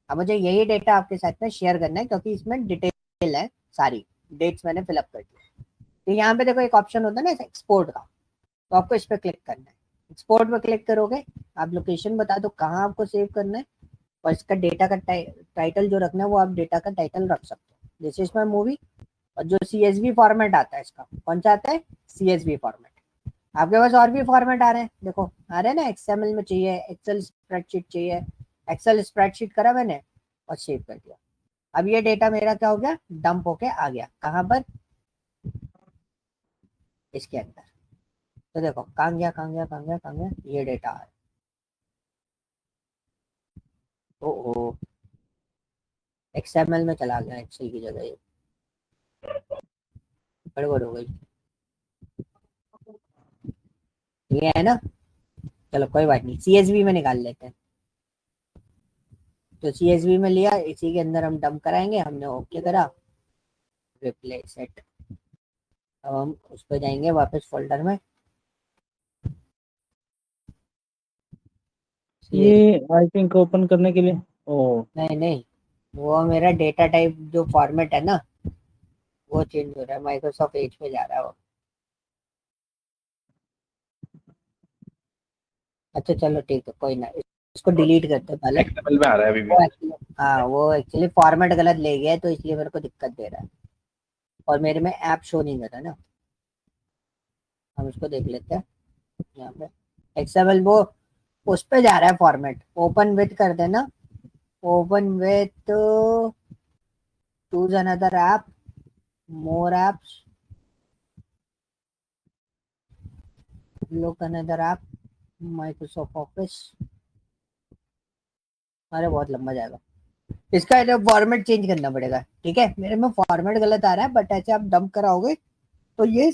अब मुझे यही डेटा आपके साथ में शेयर करना है, क्योंकि इसमें डिटेल है, सारी डेट्स मैंने फिलअप कर दी। तो यहाँ पे देखो एक ऑप्शन होता है ना एक्सपोर्ट का, तो आपको इस पर क्लिक करना है। एक्सपोर्ट पर क्लिक करोगे, आप लोकेशन बता दो कहाँ आपको सेव करना है, और इसका डेटा का टाइटल जो रखना है वो आप डेटा का टाइटल रख सकते हो। जैसे इसमें मूवी, और जो CSV फॉर्मेट आता है इसका, कौन सा आता है? CSV format. आपके पास और भी फॉर्मेट आ रहे हैं, देखो आ रहे हैं ना, XML में चाहिए, एक्सेल स्प्रेडशीट चाहिए। एक्सेल स्प्रेडशीट करा मैंने और सेव कर दिया। अब ये डेटा मेरा क्या हो गया, डंप होके आ गया। कहाँ पर? इसके अंदर। तो देखो कहाँ गया, कहाँ गया, कहाँ गया, कहाँ गया, ये डेटा है। ओ XML में चला गया, एक्सेल की जगह ये गड़बड़ हो गई। ये है ना, चलो कोई बात नहीं, CSV में निकाल लेते हैं। तो CSV में लिया, इसी के अंदर हम डंप कराएंगे। हमने ओके करा, रिप्लेस इट। अब हम उस पर जाएंगे वापस फोल्डर में। ये आई थिंक ओपन करने के लिए, ओ नहीं नहीं, वो मेरा डेटा टाइप जो फॉर्मेट है ना, वो चेंज हो रहा है। माइक्रोसॉफ्ट एज पे जा रहा है वो। अच्छा चलो ठीक है, कोई ना, इसको डिलीट करते हैं पहले। एक्सएमएल में आ रहा है अभी भी। हाँ, वो एक्चुअली फॉर्मेट गलत ले गया है, तो इसलिए मेरे को दिक्कत दे रहा है, और मेरे में ऐप शो नहीं कर रहा ना। हम इसको देख लेते हैं यहाँ पे। एक्सएमएल वो उस पे जा रहा है फॉर्मेट। ओपन विथ कर देना, open with, choose another app, more apps, look another app, Microsoft office. अरे बहुत लंबा जाएगा, इसका फॉर्मेट चेंज करना पड़ेगा। ठीक है, मेरे में फॉर्मेट गलत आ रहा है, बट ऐसे आप डंप कराओगे तो ये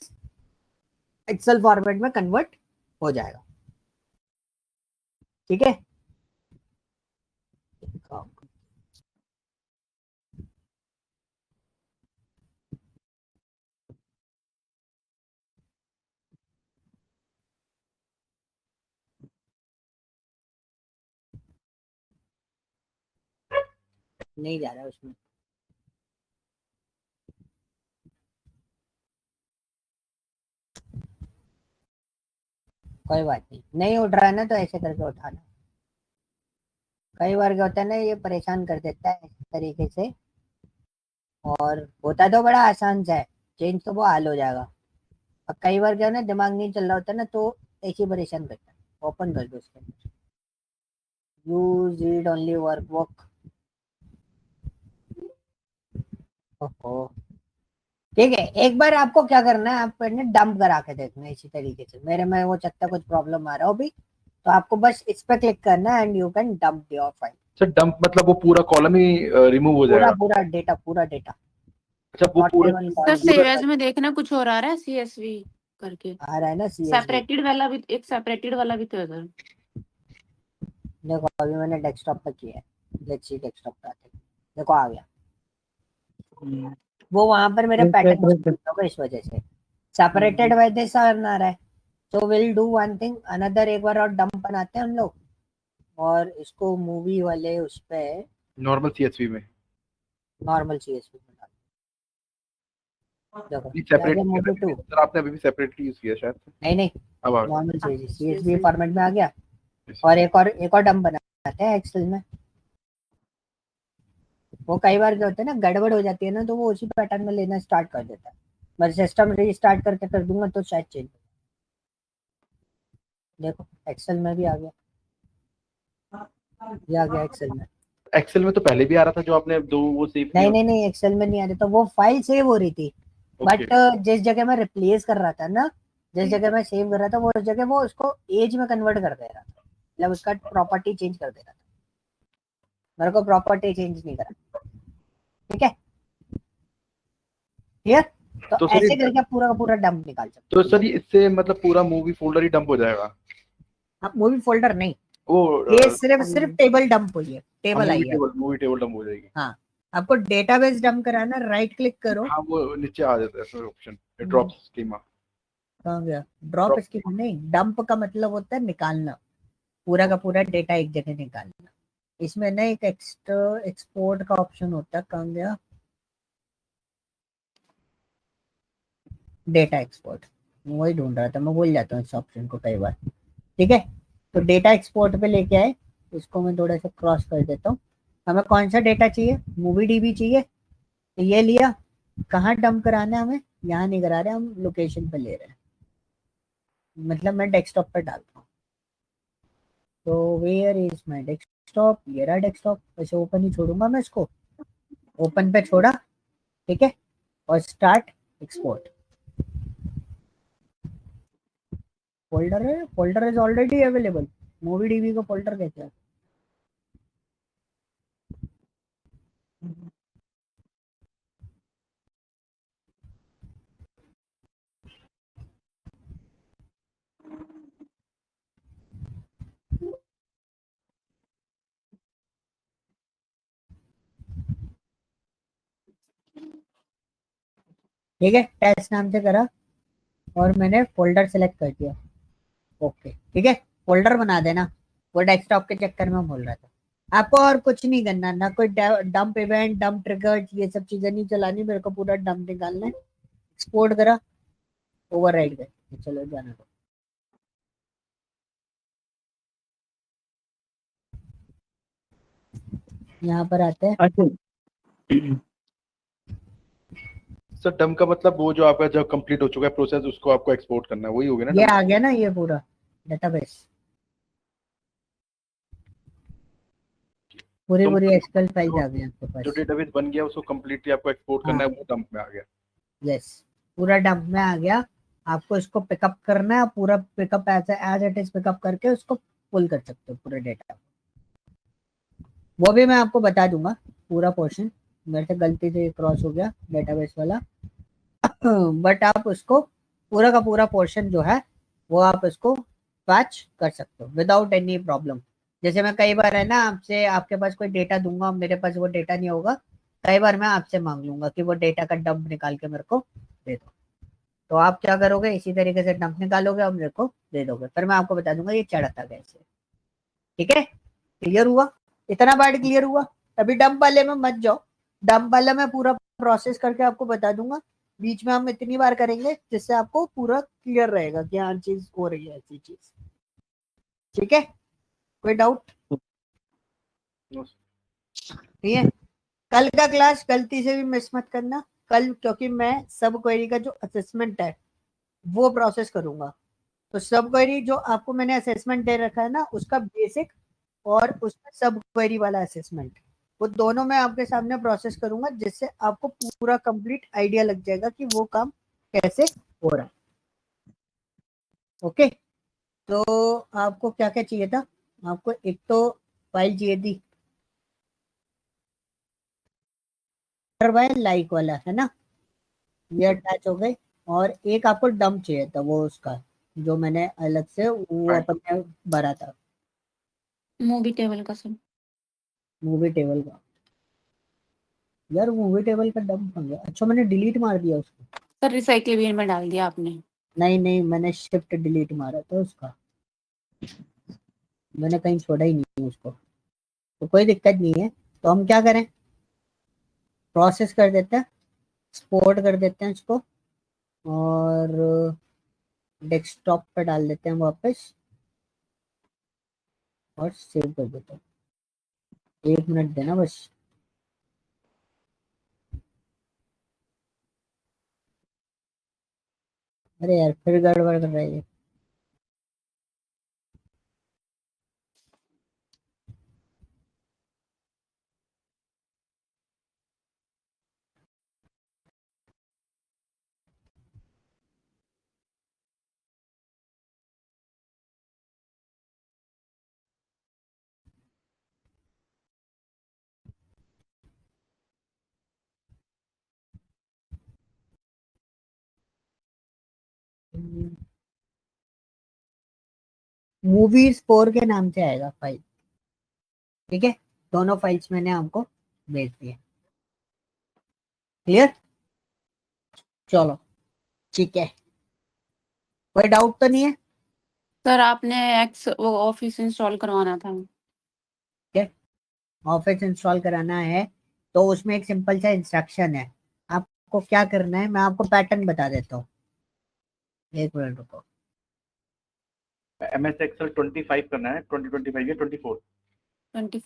एक्सेल फॉर्मेट में कन्वर्ट हो जाएगा। ठीक है, नहीं जा रहा है उसमें। कोई बात नहीं, नहीं उठ रहा है ना, तो ऐसे करके उठाना। कई बार क्या होता है ना, ये परेशान कर देता है इस तरीके से, और होता तो बड़ा आसान सा है, चेंज तो वो हाल हो जाएगा। अब कई बार क्या है ना, दिमाग नहीं चल रहा होता ना, तो ऐसे ही परेशान करता है। ओपन कर दो उसके अंदर, यूज रीड ओनली वर्क। ओहो, ठीक है, एक बार आपको क्या करना है, आप डंप करा के देखना है इसी तरीके से। मेरे में वो चत्ता कुछ प्रॉब्लम आ रहा हो भी, तो आपको बस इस पे क्लिक करना है, and you can dump your file. Sir dump मतलब वो पूरा कॉलम ही रिमूव हो पूरा जाएगा? पूरा डेटा, पूरा डेटा, अच्छा वो नॉट पूरा इवन सर सेवेज में देखना कुछ और आ रहा है, CSV करके आ रहा है ना CSV। सेपरेटेड वाला भी, एक सेपरेटेड वाला भी तो है इधर। देखो अभी मैंने डेस्कटॉप पे किया है, लेट्स सी डेस्कटॉप पे आते हैं। देखो आ गया। वो वहां पर मेरा पैटर्न होगा इस वजह से सेपरेटेड बाय दिस आना रहा है। तो will do one thing another, एक बार और डंप बनाते हैं हम लोग और इसको मूवी वाले उस पे नॉर्मल सीएसवी में नॉर्मल सीएसवी में देखो सेपरेट मूवी 2 सर आपने अभी भी सेपरेटली यूज किया शायद। नहीं अब आ गया। नॉर्मल सीएसवी फॉर्मेट में आ गया। और एक और डंप बनाते हैं एक्सेल में। वो कई बार क्या होता है ना, गड़बड़ हो जाती है ना, तो वो उसी पैटर्न में लेना स्टार्ट कर देता है। मैं सिस्टम रीस्टार्ट करके कर दूंगा तो शायद चेंज। देखो एक्सेल में भी आ गया, ये आ गया एक्सेल में। एक्सेल में तो पहले भी आ रहा था जो आपने दो वो सेव किया। नहीं एक्सेल में नहीं आ रही, तो वो फाइल सेव हो रही थी बट जिस जगह मैं रिप्लेस कर रहा था ना, जिस जगह मैं सेव कर रहा था वो उस जगह वो उसको एज में कन्वर्ट कर दे रहा था, मतलब उसका प्रॉपर्टी चेंज कर दे रहा था। मेरे को प्रॉपर्टी चेंज नहीं करा, ठीक है क्लियर। तो सर ऐसे करके पूरा का पूरा डंप निकाल सकते तो सर इससे मतलब पूरा मूवी फोल्डर ही डंप हो जाएगा। हो। मूवी फोल्डर नहीं, वो ये सिर्फ टेबल डंप हुई है, टेबल आई है। मूवी टेबल डंप हो जाएगी। हाँ आपको डेटाबेस डंप कराना, राइट क्लिक करो। हाँ वो नीचे आ जाता है सर ऑप्शन ड्रॉप स्कीमा। कहाँ गया ड्रॉप स्कीमा? नहीं, डंप का मतलब होता है निकालना, पूरा का पूरा डेटा एक जगह निकालना। इसमें ना एक एक्सपोर्ट का ऑप्शन होता है, कहाँ गया डेटा एक्सपोर्ट, वही ढूंढ रहा था, मैं भूल जाता हूँ इस ऑप्शन को कई बार। ठीक है तो डेटा एक्सपोर्ट पे लेके आए, इसको मैं थोड़ा सा क्रॉस कर देता हूँ। हमें कौन सा डेटा चाहिए? मूवी डीबी चाहिए, तो ये लिया। कहाँ डंप कराना है हमें? यहाँ नहीं करा रहे हम, लोकेशन पे ले रहे हैं, मतलब मैं डेस्कटॉप पर डालता हूँ। तो वेयर इज माई डेस्कटॉप, ये रहा डेस्कटॉप। वैसे ओपन ही छोड़ूंगा मैं इसको, ओपन पे छोड़ा, ठीक है, और स्टार्ट एक्सपोर्ट। फोल्डर है, folder is already available. Movie dB का फोल्डर कैसे है? ठीक है, टेस्ट नाम से करा और मैंने फोल्डर सेलेक्ट कर दिया। ओके ठीक है, फोल्डर बना देना। वो डेस्कटॉप के चक्कर में बोल रहा था। आपको और कुछ नहीं करना, ना कोई डंप इवेंट, डंप ट्रिगर, ये सब चीजें नहीं चलानी। मेरे को पूरा डंप निकालना है। एक्सपोर्ट करा, ओवरराइड कर, चलो जाना दो। यहाँ पर आते हैं। अच्छा सर डंप का मतलब वो जो आपका जब कंप्लीट हो चुका है प्रोसेस उसको आपको एक्सपोर्ट करना है, वही हो गया ना ये dump? आ गया ना, ये पूरा डेटाबेस, पूरी तो पूरी मतलब एक्सेल फाइल आ गई आपके पास। जो डेटाबेस बन गया उसको कंप्लीटली आपको एक्सपोर्ट करना है, वो डंप में आ गया। यस, पूरा डंप में आ गया। आपको इसको पिकअप करना है, पूरा pickup as it is pickup करके उसको पुल कर सकते हो पूरे डेटा। वो भी मैं आपको बता दूंगा पूरा पोर्शन, मेरे से गलती से क्रॉस हो गया डेटाबेस वाला। बट आप उसको पूरा का पूरा पोर्शन जो है वो आप उसको पैच कर सकते हो विदाउट एनी प्रॉब्लम। जैसे मैं कई बार है ना आपसे, आपके पास कोई डेटा दूंगा, मेरे पास वो डेटा नहीं होगा, कई बार मैं आपसे मांग लूंगा कि वो डेटा का डंप निकाल के मेरे को दे दो। तो आप क्या करोगे, इसी तरीके से डंप निकालोगे और मेरे को दे दोगे, फिर मैं आपको बता दूंगा ये चढ़ता कैसे। ठीक है, क्लियर हुआ? इतना पार्ट क्लियर हुआ? अभी डंप वाले में मत जाओ, डंप वाले में पूरा प्रोसेस करके आपको बता दूंगा। बीच में हम इतनी बार करेंगे जिससे आपको पूरा क्लियर रहेगा कि हाँ चीज हो रही है ऐसी चीज। ठीक है, कोई डाउट? ठीक है, कल का क्लास गलती से भी मिस मत करना कल, क्योंकि मैं सब क्वेरी का जो असेसमेंट है वो प्रोसेस करूंगा। तो सब क्वेरी जो आपको मैंने असेसमेंट दे रखा है ना, उसका बेसिक और उसमें सब क्वेरी वाला असेसमेंट, वो दोनों मैं आपके सामने प्रोसेस करूंगा, जिससे आपको पूरा कंप्लीट आइडिया लग जाएगा कि वो काम कैसे हो रहा है। ओके, तो आपको क्या क्या चाहिए था? आपको एक तो फाइल चाहिए थी बाय लाइक वाला, है ना, ये अटैच हो गए। और एक आपको डंप चाहिए था, वो उसका जो मैंने अलग से वो अपन ने भरा था, मूवी टेबल का सर। मूवी टेबल का। यार मूवी टेबल का डंप बन गया। अच्छा मैंने डिलीट मार दिया उसको। सर रिसाइकल बिन में डाल दिया आपने। नहीं नहीं, मैंने शिफ्ट डिलीट मारा था उसका, मैंने कहीं छोड़ा ही नहीं उसको। तो कोई दिक्कत नहीं है। तो हम क्या करें, प्रोसेस कर देते हैं, एक्सपोर्ट कर देते हैं इसको और डेस्कटॉप पे डाल देते हैं वापस और सेव कर देते हैं। 1 मिनट देना बस। अरे यार फिर गड़बड़ कर रही है। मूवीज 4 के नाम से आएगा फाइल। ठीक है, दोनों फाइल्स मैंने आपको भेज दिए। क्लियर? चलो ठीक है, कोई डाउट तो नहीं है? सर आपने एक्स वो ऑफिस इंस्टॉल करवाना था। ऑफिस इंस्टॉल कराना है तो उसमें एक सिंपल सा इंस्ट्रक्शन है। आपको क्या करना है मैं आपको पैटर्न बता देता हूँ। 1 मिनट रुको। MS Excel 25 करना है, 2025 या 24? 24